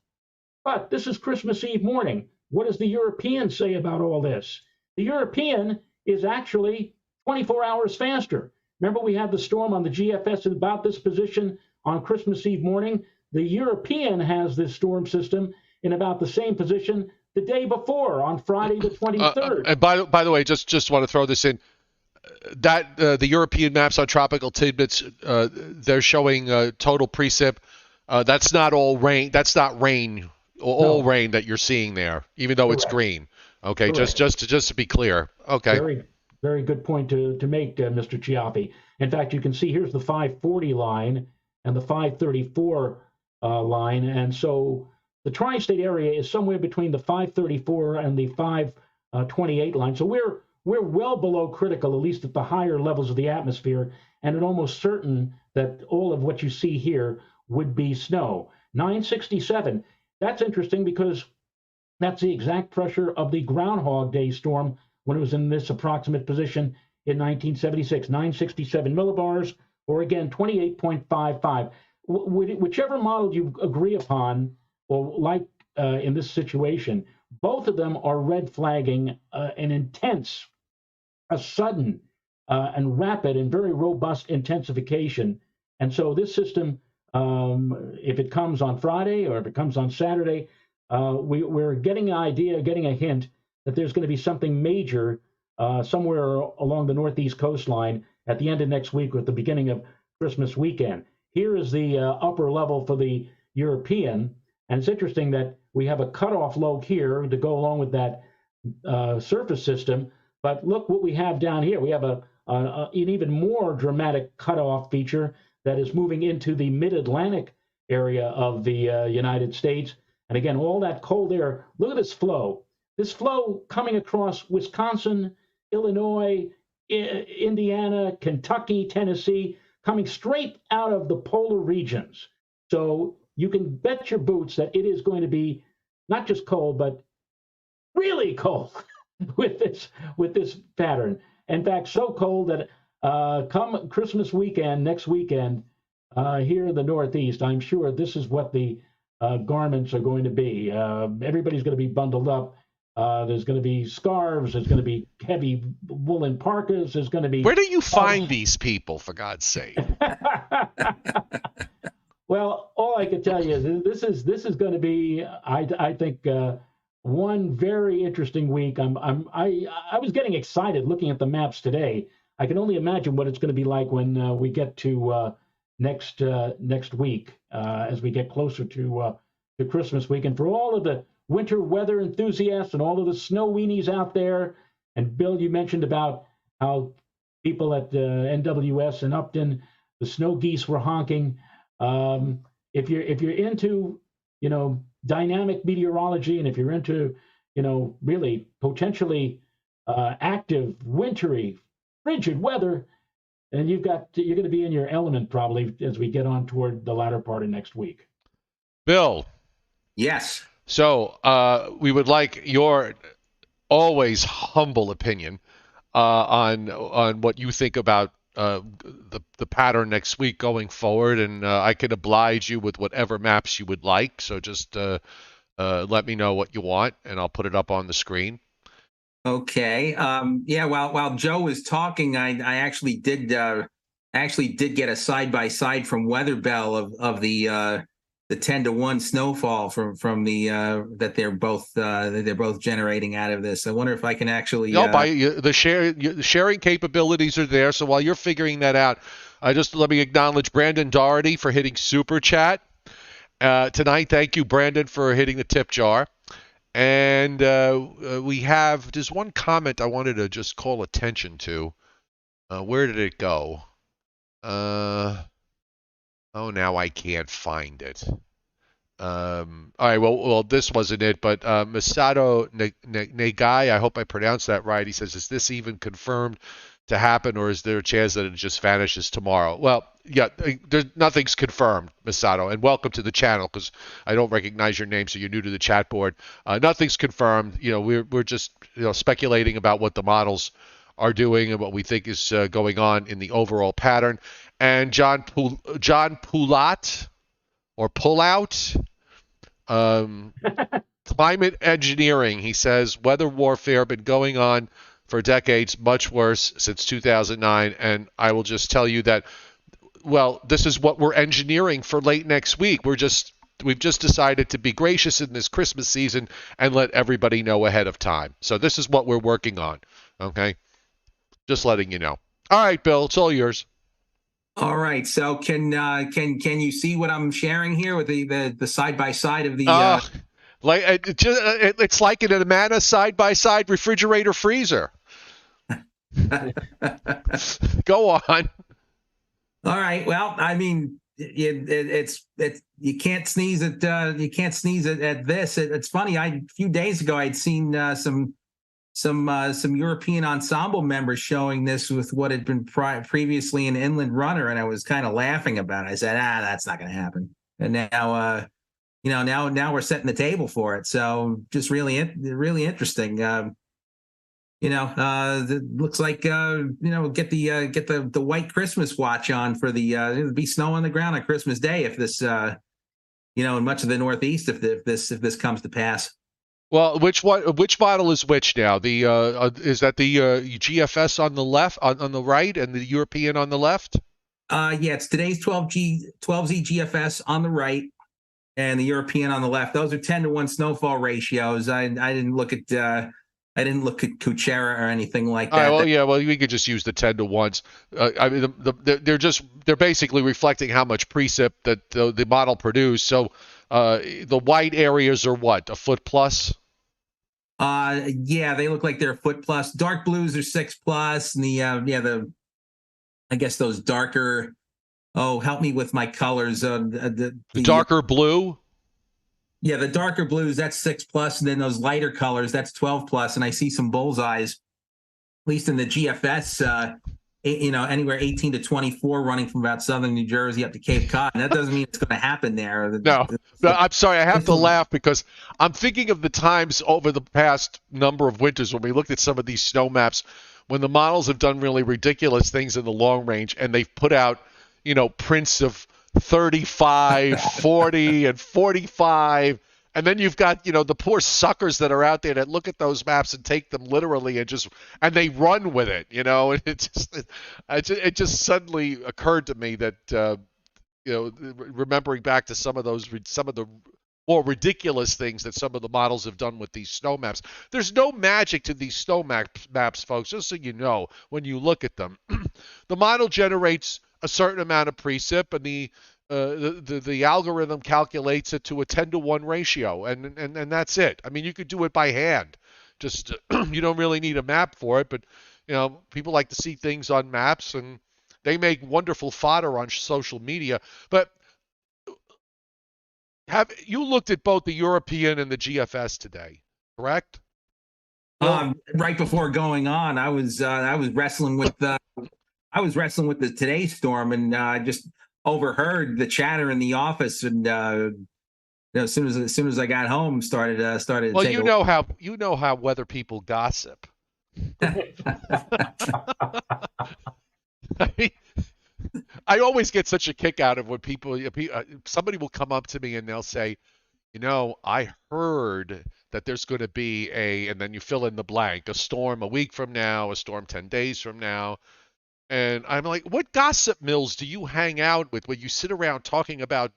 this is Christmas Eve morning. What does the European say about all this? The European is actually 24 hours faster. Remember, we had the storm on the GFS in about this position on Christmas Eve morning. The European has this storm system in about the same position the day before, on Friday the 23rd. And by the way, just want to throw this in. That the European maps on Tropical Tidbits, they're showing total precip. That's not all rain. That's not rain. All rain that you're seeing there, even though it's green. Okay, just to be clear. Okay. Very, very good point to make, Mr. Cioffi. In fact, you can see here's the 540 line and the 534 line, and so the tri-state area is somewhere between the 534 and the 528 line. So we're well below critical, at least at the higher levels of the atmosphere, and it's almost certain that all of what you see here would be snow. 967. That's interesting because that's the exact pressure of the Groundhog Day storm when it was in this approximate position in 1976, 967 millibars, or again, 28.55. Whichever model you agree upon, or like in this situation, both of them are red flagging an intense, a sudden and rapid and very robust intensification. And so this system, if it comes on Friday or if it comes on Saturday, we're getting an idea, getting a hint that there's going to be something major somewhere along the northeast coastline at the end of next week or at the beginning of Christmas weekend. Here is the upper level for the European, and it's interesting that we have a cutoff low here to go along with that surface system. But look what we have down here. We have an even more dramatic cutoff feature that is moving into the mid-Atlantic area of the United States. And again, all that cold air, look at this flow. This flow coming across Wisconsin, Illinois, Indiana, Kentucky, Tennessee, coming straight out of the polar regions. So you can bet your boots that it is going to be not just cold, but really cold with this pattern. In fact, so cold that come Christmas weekend, next weekend, here in the Northeast, I'm sure this is what the garments are going to be. Everybody's going to be bundled up. There's going to be scarves. There's going to be heavy woolen parkas. There's going to be. Where do you find these people, for God's sake? Well, all I can tell you is this is going to be, I think, one very interesting week. I was getting excited looking at the maps today. I can only imagine what it's going to be like when we get to next week, as we get closer to Christmas week, and for all of the winter weather enthusiasts and all of the snow weenies out there. And Bill, you mentioned about how people at NWS and Upton, the snow geese were honking. If you're into, dynamic meteorology, and if you're into, really potentially active, wintry, frigid weather, then you're going to be in your element probably as we get on toward the latter part of next week. Bill. Yes. So we would like your always humble opinion on what you think about the pattern next week going forward, and I can oblige you with whatever maps you would like. So just let me know what you want, and I'll put it up on the screen. Okay. Yeah. While Joe was talking, I actually did get a side by side from Weather Bell of the 10-to-1 snowfall from the that they're both generating out of this. I wonder if I can actually. The sharing capabilities are there. So while you're figuring that out, let me acknowledge Brandon Doherty for hitting Super Chat tonight. Thank you, Brandon, for hitting the tip jar. And we have just one comment I wanted to just call attention to. Where did it go? Oh, now I can't find it. All right, well, this wasn't it, but Masato Negai, I hope I pronounced that right. He says, is this even confirmed to happen, or is there a chance that it just vanishes tomorrow? Well, yeah, nothing's confirmed, Masato, and welcome to the channel, because I don't recognize your name, so you're new to the chat board. Nothing's confirmed. We're just speculating about what the models are doing and what we think is going on in the overall pattern. And John Poulat, or Pullout, climate engineering. He says weather warfare been going on for decades, much worse since 2009. And I will just tell you that, well, this is what we're engineering for late next week. We've just decided to be gracious in this Christmas season and let everybody know ahead of time. So this is what we're working on. Okay, just letting you know. All right, Bill, it's all yours. All right. So can you see what I'm sharing here with the side by side of the? It's like an Amana side by side refrigerator freezer. Go on. All right. Well, I mean, it's you can't sneeze at this. It's funny. A few days ago I'd seen some European ensemble members showing this with what had been previously an Inland Runner, and I was kind of laughing about it. I said, that's not going to happen. And now, now we're setting the table for it. So just really interesting. It looks like get the white Christmas watch on for the be snow on the ground on Christmas Day if this in much of the Northeast if this comes to pass. Well, which model is which now? The is that the GFS on the left, on the right, and the European on the left? Yeah, it's today's 12Z GFS on the right, and the European on the left. Those are 10-to-1 snowfall ratios. I didn't look at Kuchera or anything like that. Well, yeah, well, we could just use the 10-to-1s. I mean, they're basically reflecting how much precip that the model produced. So. The white areas are what, a foot plus? Yeah, they look like they're a foot plus. Dark blues are 6+, and I guess those darker. Oh, help me with my colors. The darker blue. Yeah, the darker blues, that's 6+, and then those lighter colors, that's 12+. And I see some bullseyes, at least in the GFS. Anywhere 18 to 24 running from about southern New Jersey up to Cape Cod. And that doesn't mean it's going to happen there. No, I'm sorry. I have to laugh because I'm thinking of the times over the past number of winters when we looked at some of these snow maps when the models have done really ridiculous things in the long range and they've put out, prints of 35, 40, and 45. And then you've got, the poor suckers that are out there that look at those maps and take them literally and they run with it, and it just suddenly occurred to me that, remembering back to some of the more ridiculous things that some of the models have done with these snow maps. There's no magic to these snow maps, folks, just so you know when you look at them. The model generates a certain amount of precip, and the algorithm calculates it to a 10-to-1 ratio, and that's it. I mean, you could do it by hand. Just you don't really need a map for it, but people like to see things on maps, and they make wonderful fodder on social media. But have you looked at both the European and the GFS today? Correct? Right before going on, I was wrestling with the today's storm, and just overheard the chatter in the office, and as soon as I got home, started. Well, you know how weather people gossip. I always get such a kick out of when somebody will come up to me and they'll say, I heard that there's going to be and then you fill in the blank, a storm a week from now, a storm 10 days from now. And I'm like, what gossip mills do you hang out with when you sit around talking about,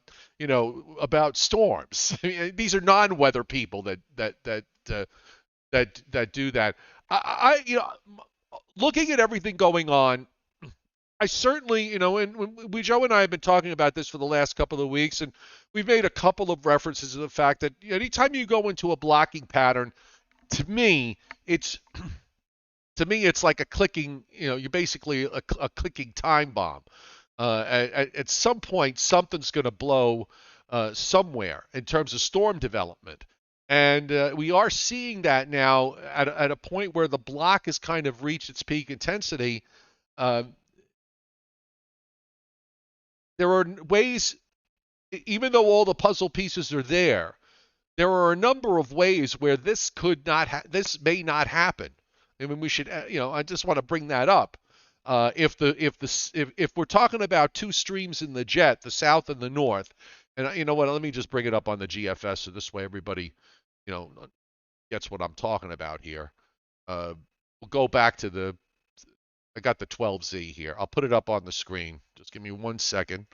about storms? I mean, these are non-weather people that do that. Looking at everything going on, I certainly, and Joe and I have been talking about this for the last couple of weeks, and we've made a couple of references to the fact that anytime you go into a blocking pattern, to me, it's like a clicking, you're basically a clicking time bomb. At some point, something's going to blow somewhere in terms of storm development. And we are seeing that now at a point where the block has kind of reached its peak intensity. There are ways, even though all the puzzle pieces are there are a number of ways where this may not happen. I mean, we should, I just want to bring that up. If we're talking about two streams in the jet, the south and the north, and you know what? Let me just bring it up on the GFS so this way everybody, gets what I'm talking about here. We'll go back to I got the 12Z here. I'll put it up on the screen. Just give me 1 second.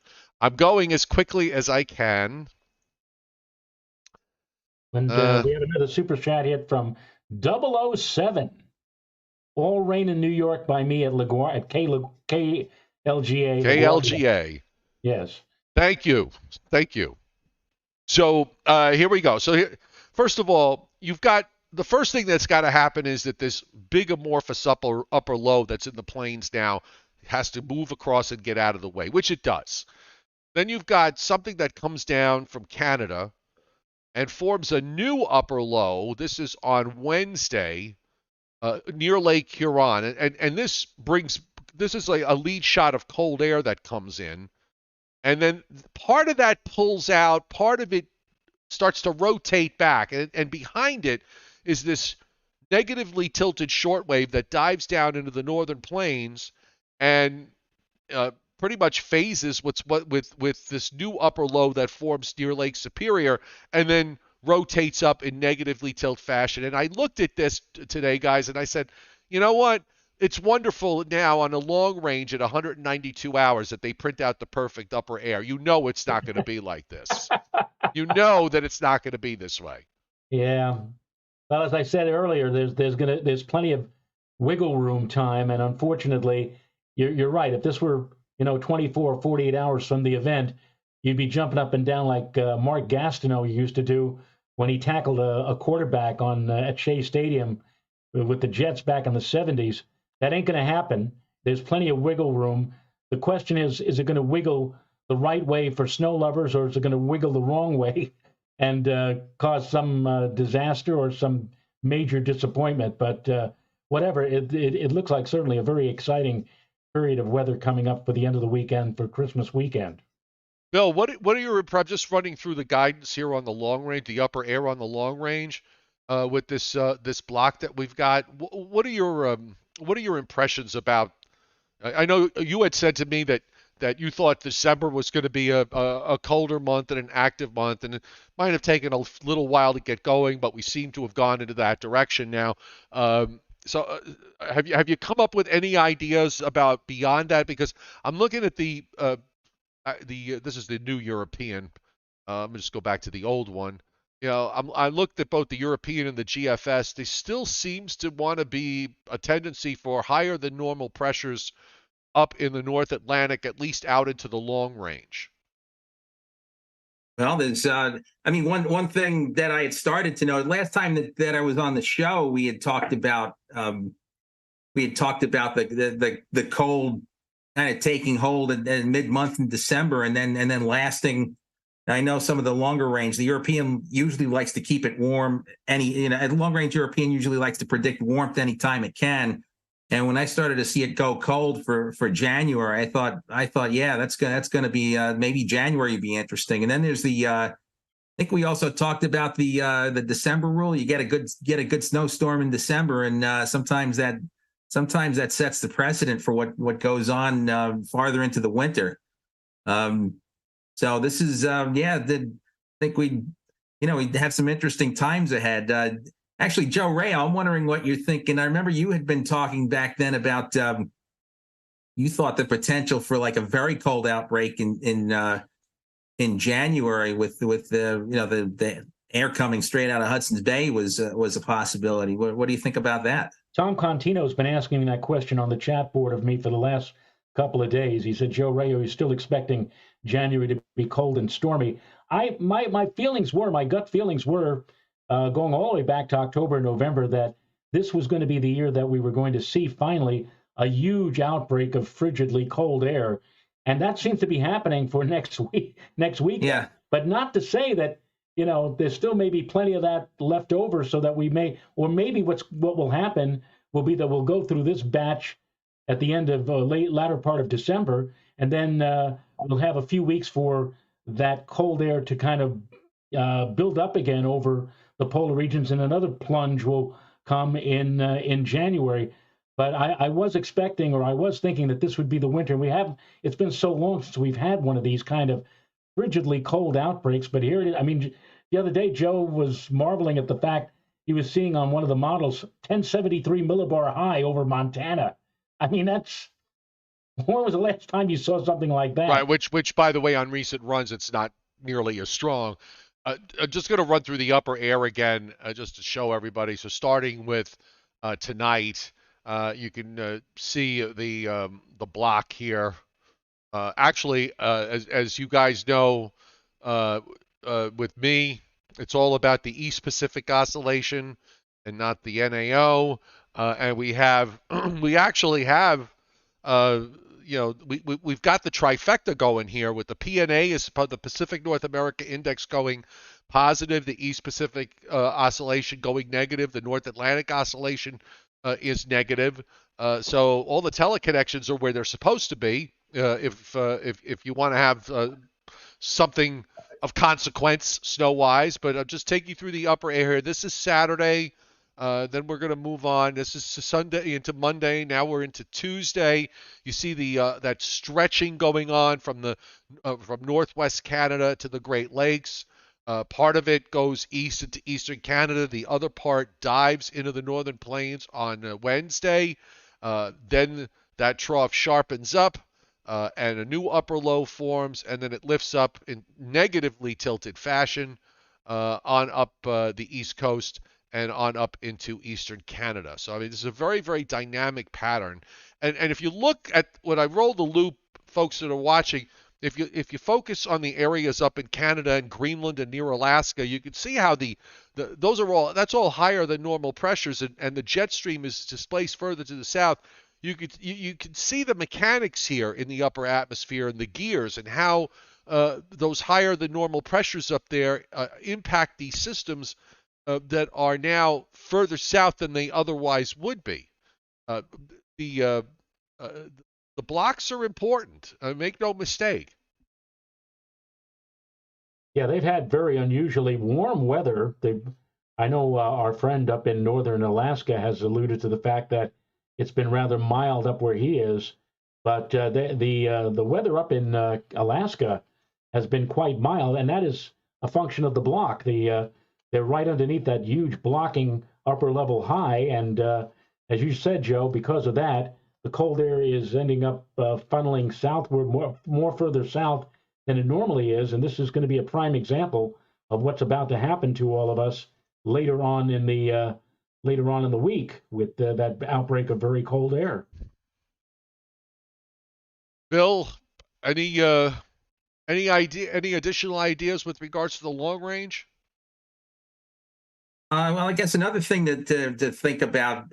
I'm going as quickly as I can. And we have another super chat hit from 007. All rain in New York by me at KLGA. KLGA. Yes. Thank you. So here we go. So first of all, you've got the first thing that's got to happen is that this big amorphous upper low that's in the plains now has to move across and get out of the way, which it does. Then you've got something that comes down from Canada and forms a new upper low. This is on Wednesday near Lake Huron. And this is like a lead shot of cold air that comes in. And then part of that pulls out, part of it starts to rotate back. And behind it is this negatively tilted shortwave that dives down into the northern plains and pretty much phases with this new upper low that forms near Lake Superior and then rotates up in negatively tilt fashion. And I looked at this today, guys, and I said, you know what? It's wonderful now on a long range at 192 hours that they print out the perfect upper air. You know it's not going to be like this. You know that it's not going to be this way. Yeah. Well, as I said earlier, there's plenty of wiggle room time, and unfortunately, you're right. If this were 24 or 48 hours from the event, you'd be jumping up and down like Mark Gastineau used to do when he tackled a quarterback at Shea Stadium with the Jets back in the 70s. That ain't going to happen. There's plenty of wiggle room. The question is it going to wiggle the right way for snow lovers, or is it going to wiggle the wrong way and cause some disaster or some major disappointment? But whatever, it looks like certainly a very exciting period of weather coming up for the end of the weekend, for Christmas weekend. Bill, what are your impressions? Just running through the guidance here on the long range, the upper air on the long range, with this block that we've got. What are your impressions about? I know you had said to me that that you thought December was going to be a colder month and an active month, and it might have taken a little while to get going, but we seem to have gone into that direction now. So have you come up with any ideas about beyond that? Because I'm looking at the this is the new European. I'm gonna just go back to the old one. I looked at both the European and the GFS. There still seems to want to be a tendency for higher than normal pressures up in the North Atlantic, at least out into the long range. Well, there's, one thing that I had started to know last time that I was on the show, we had talked about the cold kind of taking hold in mid-month in December, and then lasting. I know some of the longer range. The European usually likes to keep it warm. A long range European usually likes to predict warmth anytime it can. And when I started to see it go cold for January, I thought, yeah, that's gonna be maybe January would be interesting. And then there's I think we also talked about the December rule. You get a good snowstorm in December, and sometimes that sets the precedent for what goes on farther into the winter. So this is I think we have some interesting times ahead. Actually, Joe Ray, I'm wondering what you're thinking. I remember you had been talking back then about you thought the potential for like a very cold outbreak in January with the air coming straight out of Hudson's Bay was a possibility. What do you think about that? Tom Contino's been asking me that question on the chat board of me for the last couple of days. He said, Joe Ray, are you still expecting January to be cold and stormy? My gut feelings were going all the way back to October and November that this was going to be the year that we were going to see finally a huge outbreak of frigidly cold air. And that seems to be happening for next week. Yeah. But not to say that, there's still maybe plenty of that left over so that we may, or maybe what will happen will be that we'll go through this batch at the end of latter part of December, and then we'll have a few weeks for that cold air to kind of build up again over the polar regions, and another plunge will come in January. But I was expecting, or I was thinking that this would be the winter. It's been so long since we've had one of these kind of frigidly cold outbreaks, but here it is. I mean, the other day, Joe was marveling at the fact he was seeing on one of the models 1073 millibar high over Montana. I mean, when was the last time you saw something like that? Right, which by the way, on recent runs, it's not nearly as strong. I'm just going to run through the upper air again, just to show everybody. So starting with tonight, you can see the block here. Actually, as you guys know, with me, it's all about the East Pacific Oscillation and not the NAO. And we actually have, we've got the trifecta going here with the PNA is the Pacific North America Index going positive, the East Pacific Oscillation going negative, the North Atlantic Oscillation is negative. So all the teleconnections are where they're supposed to be. If you want to have something of consequence snow-wise, but I'll just take you through the upper air here. This is Saturday. Then we're going to move on. This is Sunday into Monday. Now we're into Tuesday. You see that stretching going on from northwest Canada to the Great Lakes. Part of it goes east into eastern Canada. The other part dives into the northern plains on Wednesday. Then that trough sharpens up. And a new upper low forms, and then it lifts up in negatively tilted fashion on up the East Coast and on up into eastern Canada. So, I mean, this is a very, very dynamic pattern. And if you look at when I roll the loop, folks that are watching, if you focus on the areas up in Canada and Greenland and near Alaska, you can see how that's all higher than normal pressures, and the jet stream is displaced further to the south. You can see the mechanics here in the upper atmosphere and the gears and how those higher than normal pressures up there impact these systems that are now further south than they otherwise would be. The blocks are important. Make no mistake. Yeah, they've had very unusually warm weather. I know our friend up in northern Alaska has alluded to the fact that it's been rather mild up where he is. But the weather up in Alaska has been quite mild, and that is a function of the block. They're right underneath that huge blocking upper level high, and as you said, Joe, because of that, the cold air is ending up funneling southward, more further south than it normally is, and this is going to be a prime example of what's about to happen to all of us later on in the week with that outbreak of very cold air. Bill, any additional ideas with regards to the long range? Well, I guess another thing to think about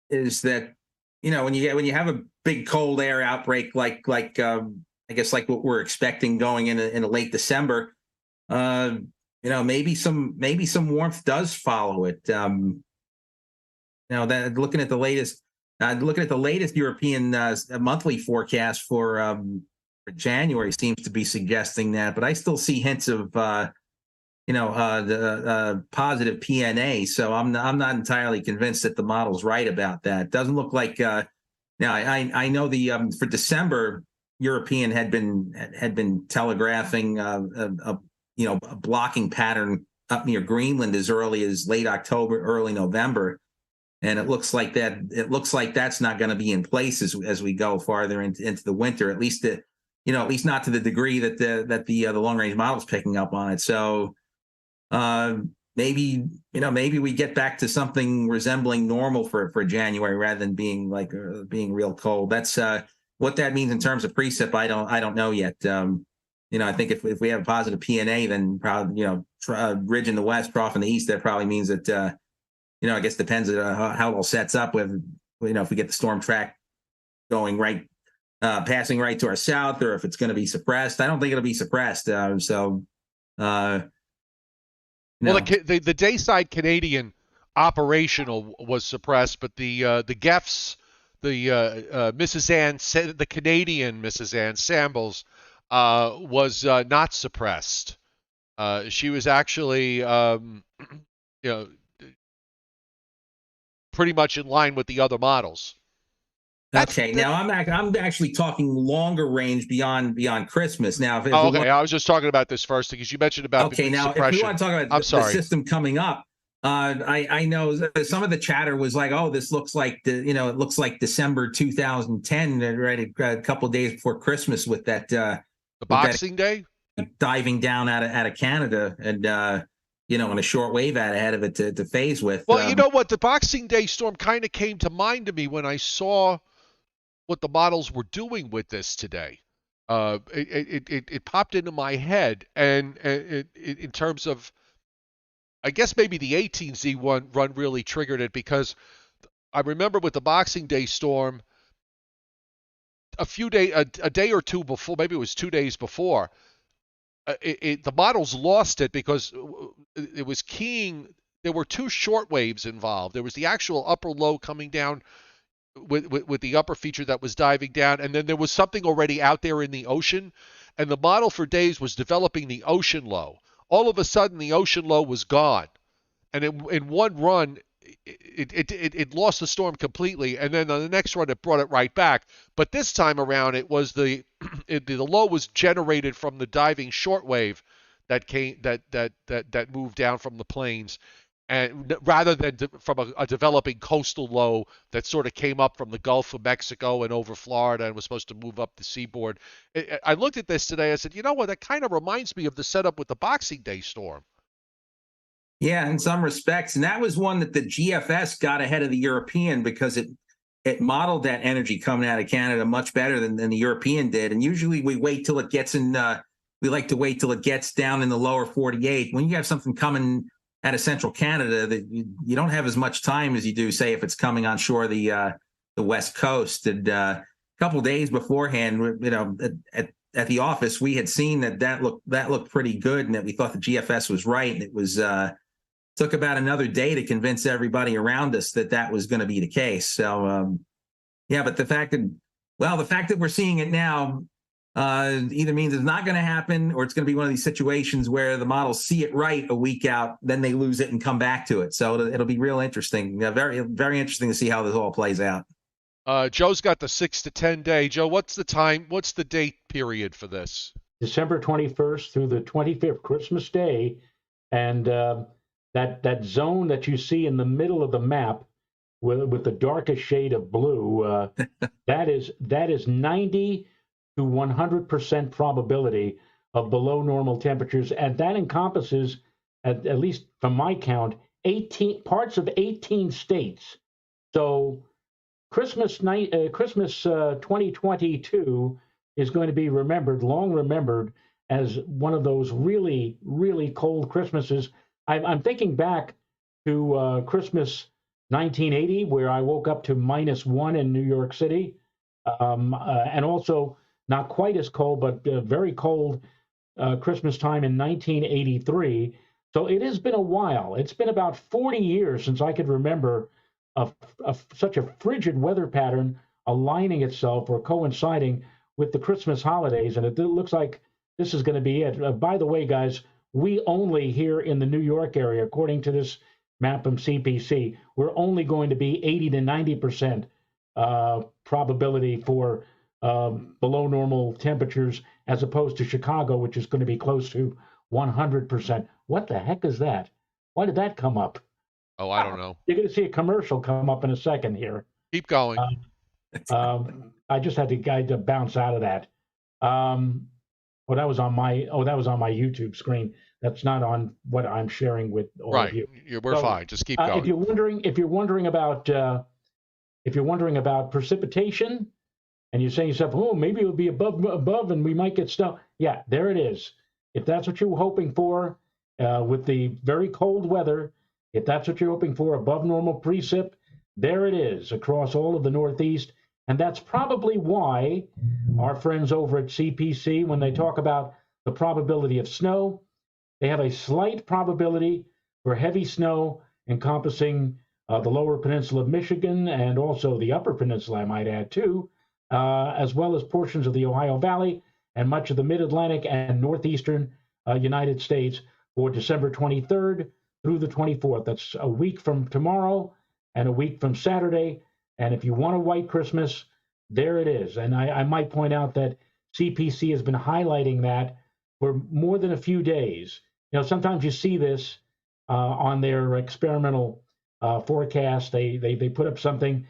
is that when you have a big cold air outbreak like I guess like what we're expecting going into late December, maybe some warmth does follow it. That looking at the latest European monthly forecast for January seems to be suggesting that, but I still see hints of the positive PNA. So I'm not entirely convinced that the model's right about that. It doesn't look like now. I know the for December, European had been telegraphing a blocking pattern up near Greenland as early as late October, early November, and it looks like that's not going to be in place as we go farther into the winter. At least not to the degree that the long range model is picking up on it. So maybe we get back to something resembling normal for January rather than being real cold. That's what that means in terms of precip. I don't know yet. I think if we have a positive PNA, then probably ridge in the west, trough in the east. That probably means that I guess depends on how it all sets up. With if we get the storm track going right, passing right to our south, or if it's going to be suppressed. I don't think it'll be suppressed. Well, the Dayside Canadian operational was suppressed, but the GEFS, the Mrs. Ann, the Canadian Mrs. Ann Sambles, was not suppressed. She was actually, pretty much in line with the other models. Now I'm actually talking longer range beyond Christmas. Now, I was just talking about this first because you mentioned about now suppression. If we want to talk about the system coming up, I know some of the chatter was like, oh, this looks like it looks like December 2010, right, a couple of days before Christmas with that the Boxing Day diving down out of Canada and and a short wave out ahead of it to phase with. Well, you know what, the Boxing Day storm kind of came to mind to me when I saw what the models were doing with this today. It popped into my head, and in terms of, I guess maybe the 18Z run really triggered it, because I remember with the Boxing Day storm, a day or two before, maybe it was 2 days before, the models lost it because it was keying. There were two short waves involved. There was the actual upper low coming down with the upper feature that was diving down, and then there was something already out there in the ocean, and the model for days was developing the ocean low. All of a sudden, the ocean low was gone, and in one run, it lost the storm completely, and then on the next run, it brought it right back. But this time around, it was the low was generated from the diving shortwave that moved down from the plains, and rather than from a developing coastal low that sort of came up from the Gulf of Mexico and over Florida and was supposed to move up the seaboard. I looked at this today. I said, you know what? That kind of reminds me of the setup with the Boxing Day storm. Yeah, in some respects. And that was one that the GFS got ahead of the European because it modeled that energy coming out of Canada much better than the European did. And usually we wait till it gets we like to wait till it gets down in the lower 48. When you have something coming out of central Canada, that you don't have as much time as you do, say, if it's coming on shore the West Coast. And a couple of days beforehand, at the office, we had seen that looked pretty good, and that we thought the GFS was right. And it was took about another day to convince everybody around us that was going to be the case. So but the fact that we're seeing it now either means it's not going to happen, or it's going to be one of these situations where the models see it right a week out, then they lose it and come back to it. So it'll be real interesting. Very, very interesting to see how this all plays out. Joe's got the 6 to 10 day. Joe, what's the time? What's the date period for this? December 21st through the 25th, Christmas Day, and that zone that you see in the middle of the map with the darkest shade of blue, that is 90 to 100% probability of below normal temperatures, and that encompasses, at least from my count, 18 parts of 18 states. So Christmas 2022 is going to be long remembered as one of those really, really cold Christmases. I'm thinking back to Christmas 1980, where I woke up to -1 in New York City, and also not quite as cold, but very cold Christmas time in 1983. So it has been a while. It's been about 40 years since I could remember such a frigid weather pattern aligning itself or coinciding with the Christmas holidays, and it looks like this is going to be it. By the way, guys, we only here in the New York area, according to this map from CPC, we're only going to be 80 to 90% probability for below normal temperatures, as opposed to Chicago, which is going to be close to 100%. What the heck is that? Why did that come up? Oh, I don't know. You're going to see a commercial come up in a second here. Keep going. I just had to bounce out of that. That was on my YouTube screen. That's not on what I'm sharing with all of you. We're fine. Just keep going. If you're wondering about precipitation, and you're saying to yourself, oh, maybe it'll be above, and we might get snow. Yeah, there it is. If that's what you're hoping for, with the very cold weather, if that's what you're hoping for, above normal precip, there it is across all of the Northeast. And that's probably why our friends over at CPC, when they talk about the probability of snow, they have a slight probability for heavy snow encompassing the lower peninsula of Michigan and also the upper peninsula, I might add, too, as well as portions of the Ohio Valley and much of the mid-Atlantic and northeastern United States for December 23rd through the 24th. That's a week from tomorrow and a week from Saturday. And if you want a white Christmas, there it is. And I might point out that CPC has been highlighting that for more than a few days. You know, sometimes you see this on their experimental forecast. They put up something,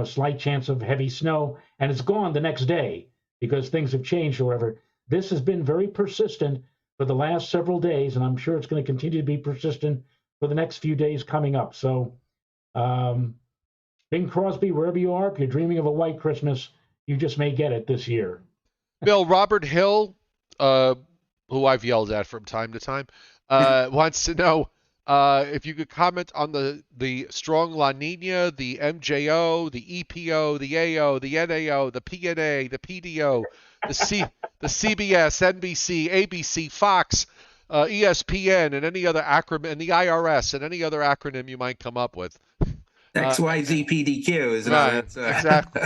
slight chance of heavy snow, and it's gone the next day because things have changed or whatever. This has been very persistent for the last several days, and I'm sure it's going to continue to be persistent for the next few days coming up. So, Bing Crosby, wherever you are, if you're dreaming of a white Christmas, you just may get it this year. Bill, Robert Hill, who I've yelled at from time to time, wants to know if you could comment on the strong La Nina, the MJO, the EPO, the AO, the NAO, the PNA, the PDO, the CBS, NBC, ABC, Fox, ESPN, and any other acronym, and the IRS, and any other acronym you might come up with. XYZPDQ is right. Exactly.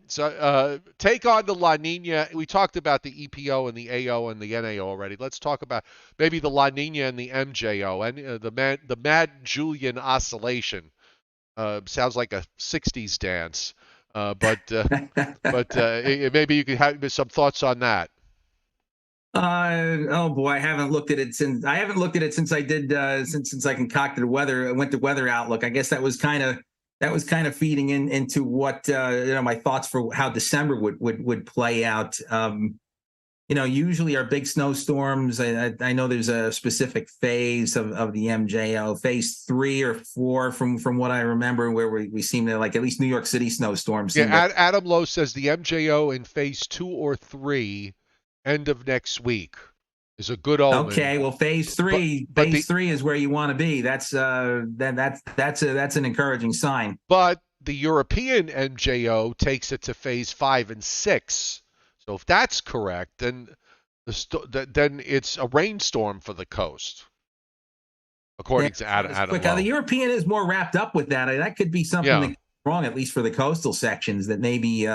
So take on the La Nina. We talked about the EPO and the AO and the NAO already. Let's talk about maybe the La Nina and the MJO and the Mad Julian oscillation. Sounds like a '60s dance, but maybe you could have some thoughts on that. Oh boy, I haven't looked at it since I did since I concocted went to Weather Outlook. I guess that was kind of feeding into what my thoughts for how December would play out. Usually our big snowstorms. I know there's a specific phase of the MJO, phase 3 or 4 from what I remember, where we seem to, like, at least New York City snowstorms. Yeah, Adam Lowe says the MJO in phase 2 or 3. End of next week is a good omen. Okay, well, phase 3 is where you want to be. That's an encouraging sign. But the European MJO takes it to phase 5 and 6. So if that's correct, then then it's a rainstorm for the coast, according to Adam Lowe. The European is more wrapped up with that. That could be something that's wrong, at least for the coastal sections, that maybe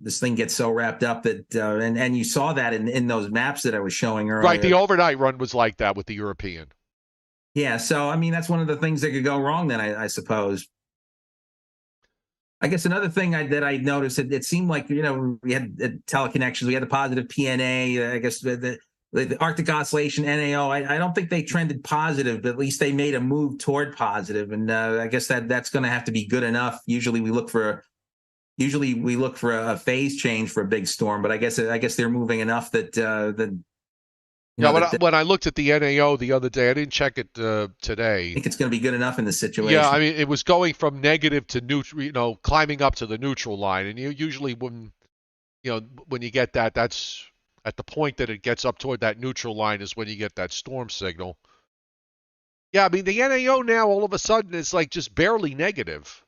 this thing gets so wrapped up that and you saw that in those maps that I was showing earlier. Right, the overnight run was like that with the European. Yeah, so I mean that's one of the things that could go wrong then, I suppose. I guess another thing that I noticed, it seemed like, we had teleconnections, we had the positive PNA, I guess the Arctic Oscillation, NAO. I don't think they trended positive, but at least they made a move toward positive, and I guess that's going to have to be good enough. Usually we look for a phase change for a big storm, but I guess they're moving enough that when I looked at the NAO the other day, I didn't check it today. I think it's going to be good enough in this situation. Yeah, I mean, it was going from negative to neutral, climbing up to the neutral line, and usually when you get that, that's at the point that it gets up toward that neutral line is when you get that storm signal. Yeah, I mean, the NAO now all of a sudden is like just barely negative.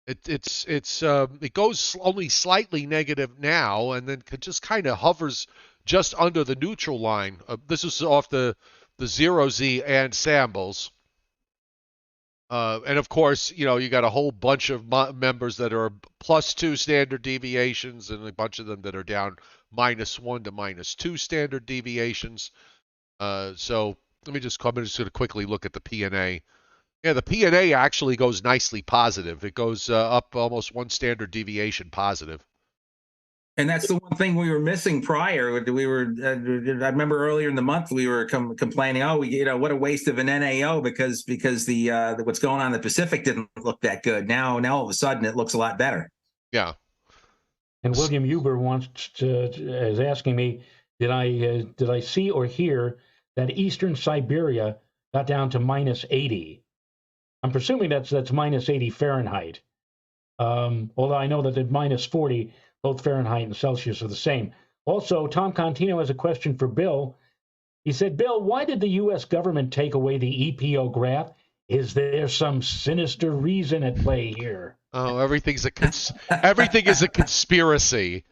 It goes only slightly negative now, and then it just kind of hovers just under the neutral line. This is off the 0Z and Samples. And of course, you got a whole bunch of members that are +2 standard deviations, and a bunch of them that are down -1 to -2 standard deviations. So I'm just going to quickly look at the PNA. Yeah, the PNA actually goes nicely positive. It goes up almost 1 standard deviation positive. And that's the one thing we were missing prior. We were, I remember earlier in the month we were complaining, what a waste of an NAO because the what's going on in the Pacific didn't look that good. Now all of a sudden it looks a lot better. Yeah. And William Huber is asking me, did I see or hear that Eastern Siberia got down to -80? I'm presuming that's -80 Fahrenheit. Although I know that at -40. Both Fahrenheit and Celsius are the same. Also, Tom Contino has a question for Bill. He said, Bill, why did the U.S. government take away the EPO graph? Is there some sinister reason at play here? Oh, everything is a conspiracy.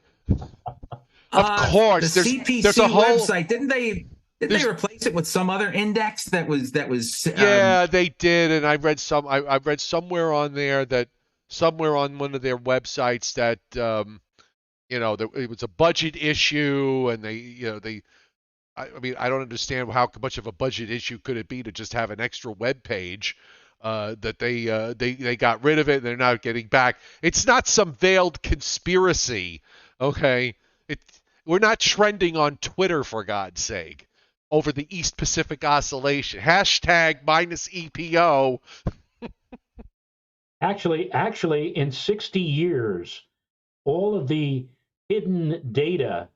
Of course. The CPC website, didn't they replace it with some other index that was Yeah, they did, and I read somewhere on there that somewhere on one of their websites that it was a budget issue, and I mean, I don't understand how much of a budget issue could it be to just have an extra web page that they got rid of it and they're not getting back. It's not some veiled conspiracy, okay? We're not trending on Twitter, for God's sake, over the East Pacific Oscillation. Hashtag -EPO. Actually, in 60 years, all of the hidden data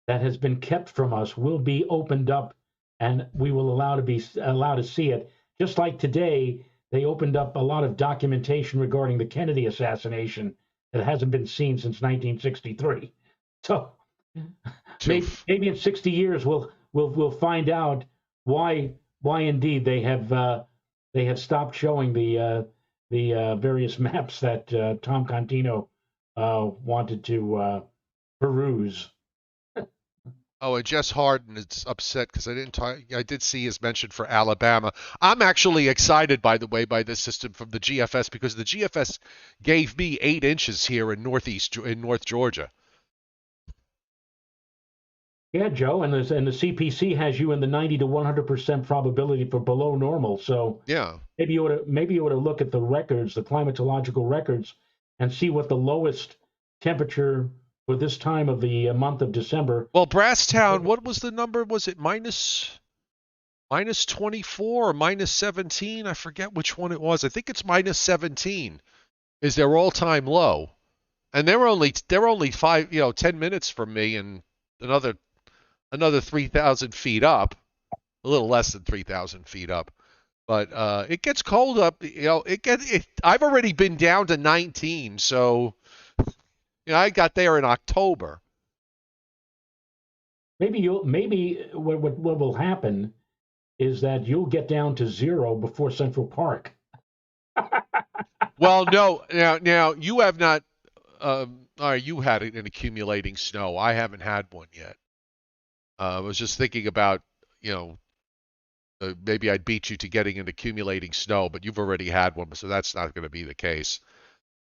that has been kept from us will be opened up, and we will allowed to see it. Just like today, they opened up a lot of documentation regarding the Kennedy assassination that hasn't been seen since 1963. So maybe in 60 years we'll find out why indeed they have stopped showing the various maps that Tom Contino wanted to peruse. Oh, and Jess Harden is upset because I did see his mention for Alabama. I'm actually excited, by the way, by this system from the GFS because the GFS gave me 8 inches here in North Georgia. Yeah, Joe, and the CPC has you in the 90 to 100% probability for below normal. So yeah, maybe you ought to look at the records, the climatological records, and see what the lowest temperature for this time of the month of December. Well, Brasstown, what was the number? Was it -24 or -17? I forget which one it was. I think it's -17 is their all-time low, and they're only 10 minutes from me, and another 3,000 feet up, a little less than 3,000 feet up. But it gets cold up. I've already been down to 19, so I got there in October. Maybe what will happen is that you'll get down to 0 before Central Park. Well, no. Now you have not. You had an accumulating snow. I haven't had one yet. I was just thinking about, maybe I'd beat you to getting an accumulating snow, but you've already had one, so that's not going to be the case.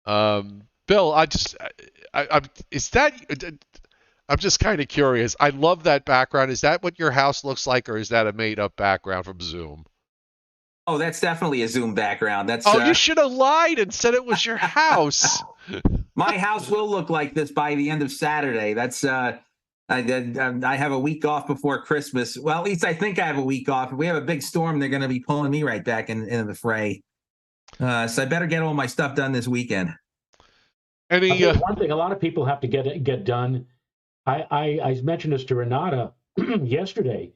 Bill, I'm just kind of curious. I love that background. Is that what your house looks like, or is that a made-up background from Zoom? Oh, that's definitely a Zoom background. That's you should have lied and said it was your house. My house will look like this by the end of Saturday. That's I have a week off before Christmas. Well, at least I think I have a week off. If we have a big storm, they're going to be pulling me right back into the fray. So I better get all my stuff done this weekend. One thing a lot of people have to get done. I mentioned this to Renata yesterday.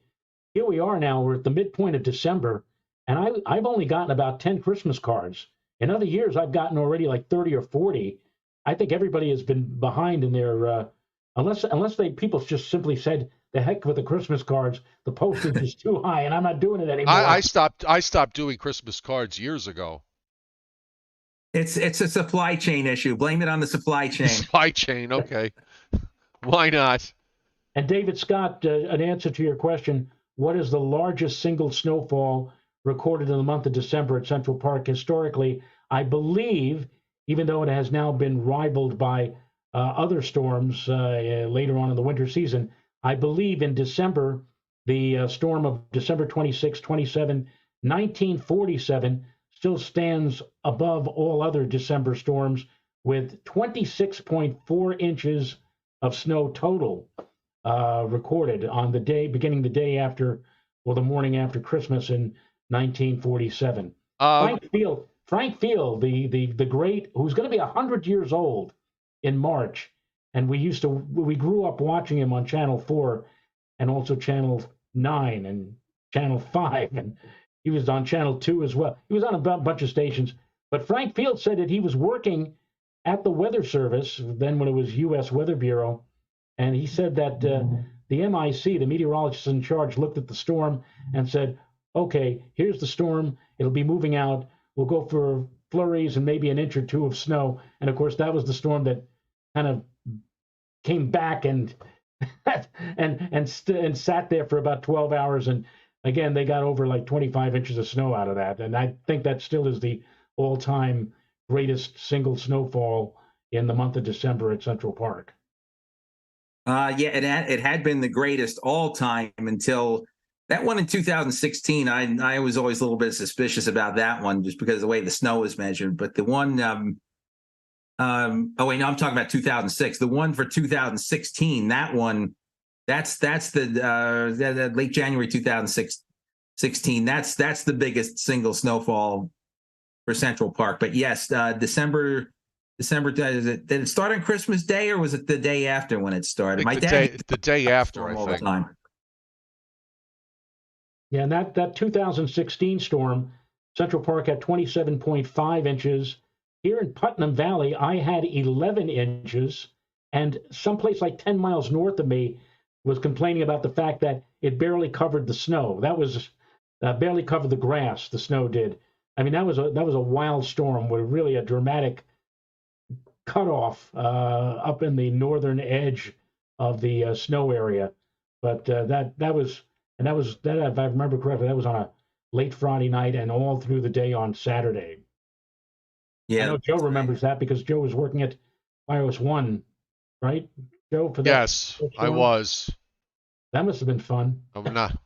Here we are now. We're at the midpoint of December, and I've only gotten about 10 Christmas cards. In other years, I've gotten already like 30 or 40. I think everybody has been behind in their unless people just simply said, the heck with the Christmas cards, the postage is too high, and I'm not doing it anymore. I stopped doing Christmas cards years ago. It's a supply chain issue. Blame it on the supply chain. Supply chain, okay. Why not? And David Scott, an answer to your question, what is the largest single snowfall recorded in the month of December at Central Park historically? I believe, even though it has now been rivaled by other storms later on in the winter season, I believe in December, the storm of December 26, 27, 1947 still stands above all other December storms with 26.4 inches of snow total recorded on the day, beginning the day after, or the morning after Christmas in 1947. Frank Field, the great, who's going to be 100 years old in March, and we grew up watching him on Channel 4 and also Channel 9 and Channel 5, and he was on Channel 2 as well. He was on a bunch of stations, but Frank Field said that he was working at the Weather Service, then when it was U.S. Weather Bureau, and he said that the MIC, the meteorologist in charge, looked at the storm and said, okay, here's the storm. It'll be moving out. We'll go for flurries and maybe an inch or two of snow. And, of course, that was the storm that kind of came back and sat there for about 12 hours. And, again, they got over like 25 inches of snow out of that. And I think that still is the all-time greatest single snowfall in the month of December at Central Park. Yeah, it had been the greatest all time until that one in 2016. I was always a little bit suspicious about that one just because of the way the snow was measured. But the one, oh wait, no, I'm talking about 2006. The one for 2016, that one, that's the late January 2016. That's the biggest single snowfall for Central Park. But yes, December. Did it start on Christmas Day or was it the day after when it started? My dad, the day after, I think. Yeah, and that 2016 storm, Central Park had 27.5 inches. Here in Putnam Valley, I had 11 inches, and someplace like 10 miles north of me was complaining about the fact that it barely covered the snow. That was barely covered the grass. The snow did. I mean, that was a wild storm with really a dramatic cutoff up in the northern edge of the snow area, but that was if I remember correctly, that was on a late Friday night and all through the day on Saturday. Yeah, I know Joe remembers that because Joe was working at iOS 1, right, Joe? For that. Yes, I was. That must have been fun. I'm not.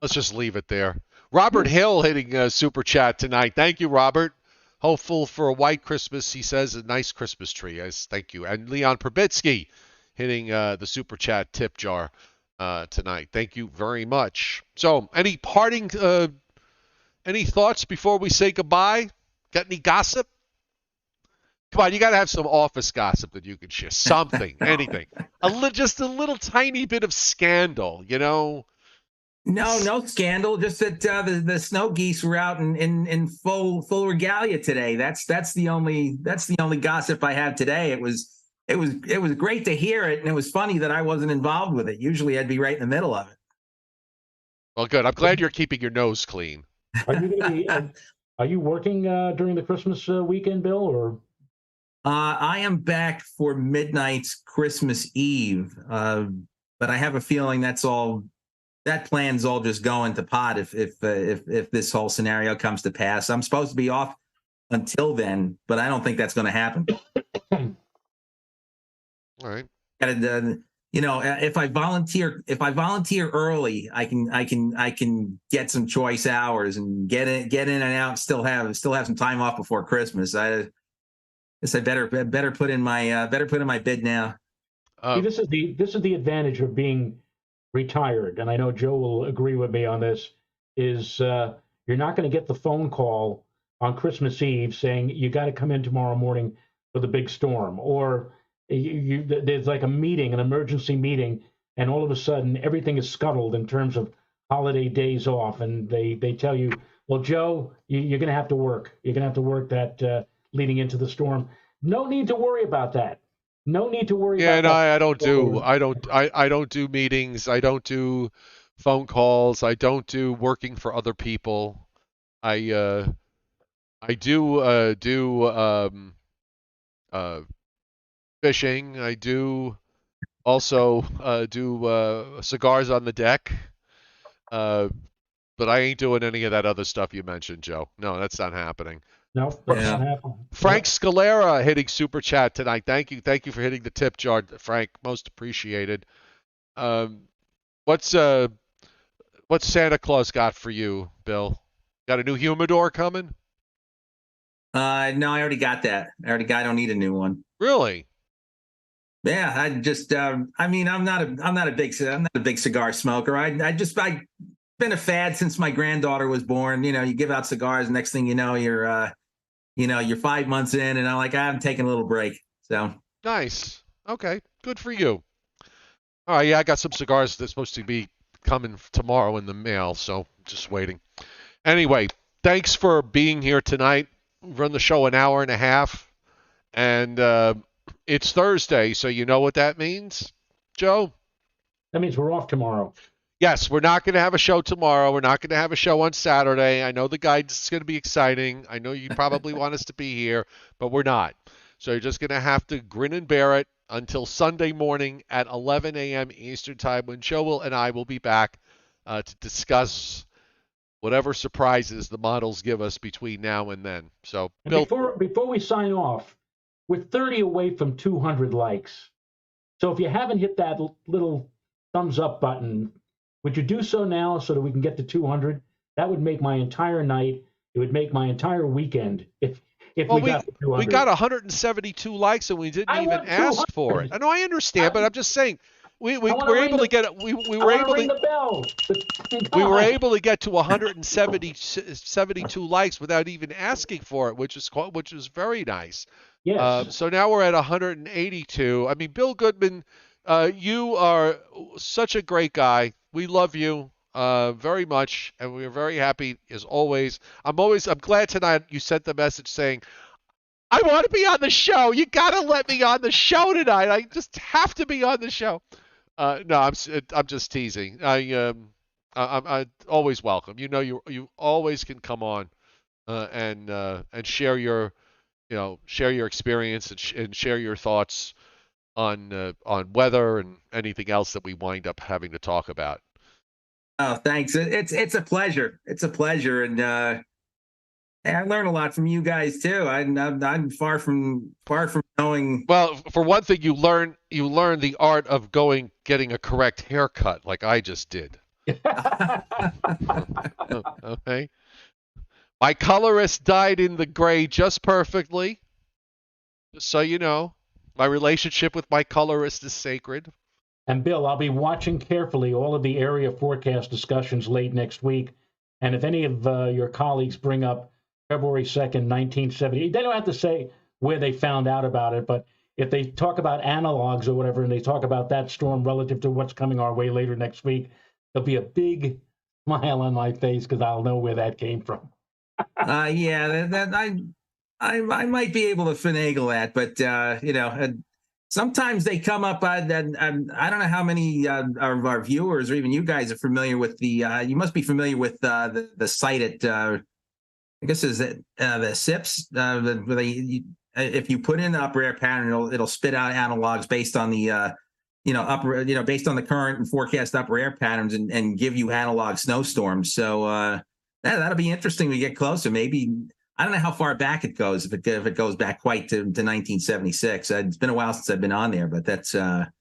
Let's just leave it there. Robert Hill hitting a super chat tonight. Thank you, Robert. Hopeful for a white Christmas, he says, a nice Christmas tree. Yes, thank you. And Leon Probitsky hitting the super chat tip jar tonight. Thank you very much. So, any parting, any thoughts before we say goodbye? Got any gossip? Come on, you got to have some office gossip that you can share. Something, anything. Just a little tiny bit of scandal, you know? No scandal. Just that the snow geese were out in full regalia today. That's the only gossip I have today. It was great to hear it, and it was funny that I wasn't involved with it. Usually, I'd be right in the middle of it. Well, good. I'm glad you're keeping your nose clean. Are you working during the Christmas weekend, Bill? Or I am back for midnight's Christmas Eve, but I have a feeling that plan's all just going to pot if this whole scenario comes to pass. I'm supposed to be off until then, but I don't think that's going to happen. All right. And if I volunteer early, I can get some choice hours and get in and out. And still have some time off before Christmas. Guess I better put in my bid now. See, this is the advantage of being retired, and I know Joe will agree with me on this. Is you're not going to get the phone call on Christmas Eve saying you got to come in tomorrow morning for the big storm, or there's like a meeting, an emergency meeting, and all of a sudden everything is scuttled in terms of holiday days off, and they tell you, well, Joe, you're going to have to work. You're going to have to work that leading into the storm. No need to worry about that. No need to worry about that. Yeah, and I don't do meetings. I don't do phone calls. I don't do working for other people. I do fishing. I do also do cigars on the deck. But I ain't doing any of that other stuff you mentioned, Joe. No, that's not happening. No, that's not happening. Frank Scalera hitting super chat tonight. Thank you for hitting the tip jar, Frank. Most appreciated. What's Santa Claus got for you, Bill? Got a new humidor coming? No, I already got that. I don't need a new one. Really? Yeah, I just I mean, I'm not a big cigar smoker. I've been a fad since my granddaughter was born. You know, you give out cigars, next thing you know, you're 5 months in, and I'm taking a little break. So nice. Okay, good for you. All right, yeah, I got some cigars that's supposed to be coming tomorrow in the mail, so just waiting. Anyway, thanks for being here tonight. We've run the show an hour and a half, and it's Thursday, so you know what that means, Joe? That means we're off tomorrow. Yes, we're not going to have a show tomorrow. We're not going to have a show on Saturday. I know the guidance is going to be exciting. I know you probably want us to be here, but we're not. So you're just going to have to grin and bear it until Sunday morning at 11 a.m. Eastern Time, when Joe and I will be back to discuss whatever surprises the models give us between now and then. So, Bill, before we sign off, we're 30 away from 200 likes. So if you haven't hit that little thumbs up button, would you do so now so that we can get to 200? That would make my entire night. It would make my entire weekend if we got to 200. We got 172 likes and we didn't even ask for it. I know, I understand, but I'm just saying we were able to get to 172 likes without even asking for it, which is very nice. Yes. So now we're at 182. I mean, Bill Goodman, you are such a great guy. We love you very much, and we're very happy as always. I'm glad tonight you sent the message saying, I want to be on the show. You got to let me on the show tonight. I just have to be on the show. No, I'm just teasing. I'm always welcome. You know, you always can come on and share your experience and share your thoughts on weather and anything else that we wind up having to talk about. Oh, thanks. It's a pleasure. It's a pleasure, and I learn a lot from you guys too. I'm far from knowing. Well, for one thing, you learn the art of getting a correct haircut, like I just did. Okay. My colorist dyed in the gray just perfectly. Just so you know, my relationship with my colorist is sacred. And Bill, I'll be watching carefully all of the area forecast discussions late next week. And if any of your colleagues bring up February 2nd, 1970, they don't have to say where they found out about it, but if they talk about analogs or whatever, and they talk about that storm relative to what's coming our way later next week, there'll be a big smile on my face because I'll know where that came from. Yeah, I might be able to finagle that, but sometimes they come up. I don't know how many of our viewers or even you guys are familiar with the. You must be familiar with the site at. I guess is it the SIPs. If you put in the upper air pattern, it'll spit out analogs based on the based on the current and forecast upper air patterns and give you analog snowstorms. So that'll be interesting. We get closer. Maybe. I don't know how far back it goes, if it goes back quite to 1976. It's been a while since I've been on there, but that's time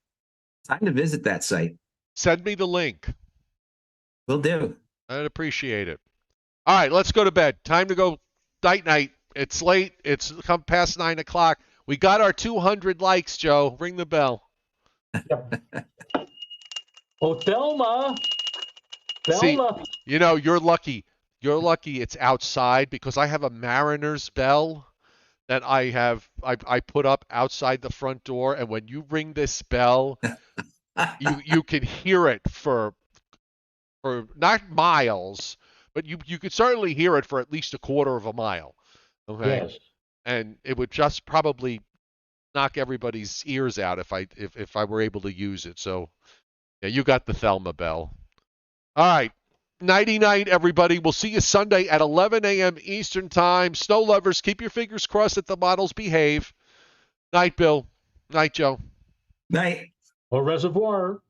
to visit that site. Send me the link. Will do. I'd appreciate it. All right, let's go to bed. Time to go night-night. It's late. It's come past 9 o'clock. We got our 200 likes, Joe. Ring the bell. Yep. Oh, Thelma. See, Thelma. you're lucky. You're lucky it's outside because I have a Mariner's bell that I put up outside the front door, and when you ring this bell, you can hear it for not miles, but you could certainly hear it for at least a quarter of a mile. Okay. Yes. And it would just probably knock everybody's ears out if I were able to use it. So yeah, you got the Thelma bell. All right. Nighty night, everybody. We'll see you Sunday at 11 a.m. Eastern Time. Snow lovers, keep your fingers crossed that the models behave. Night, Bill. Night, Joe. Night. Au reservoir.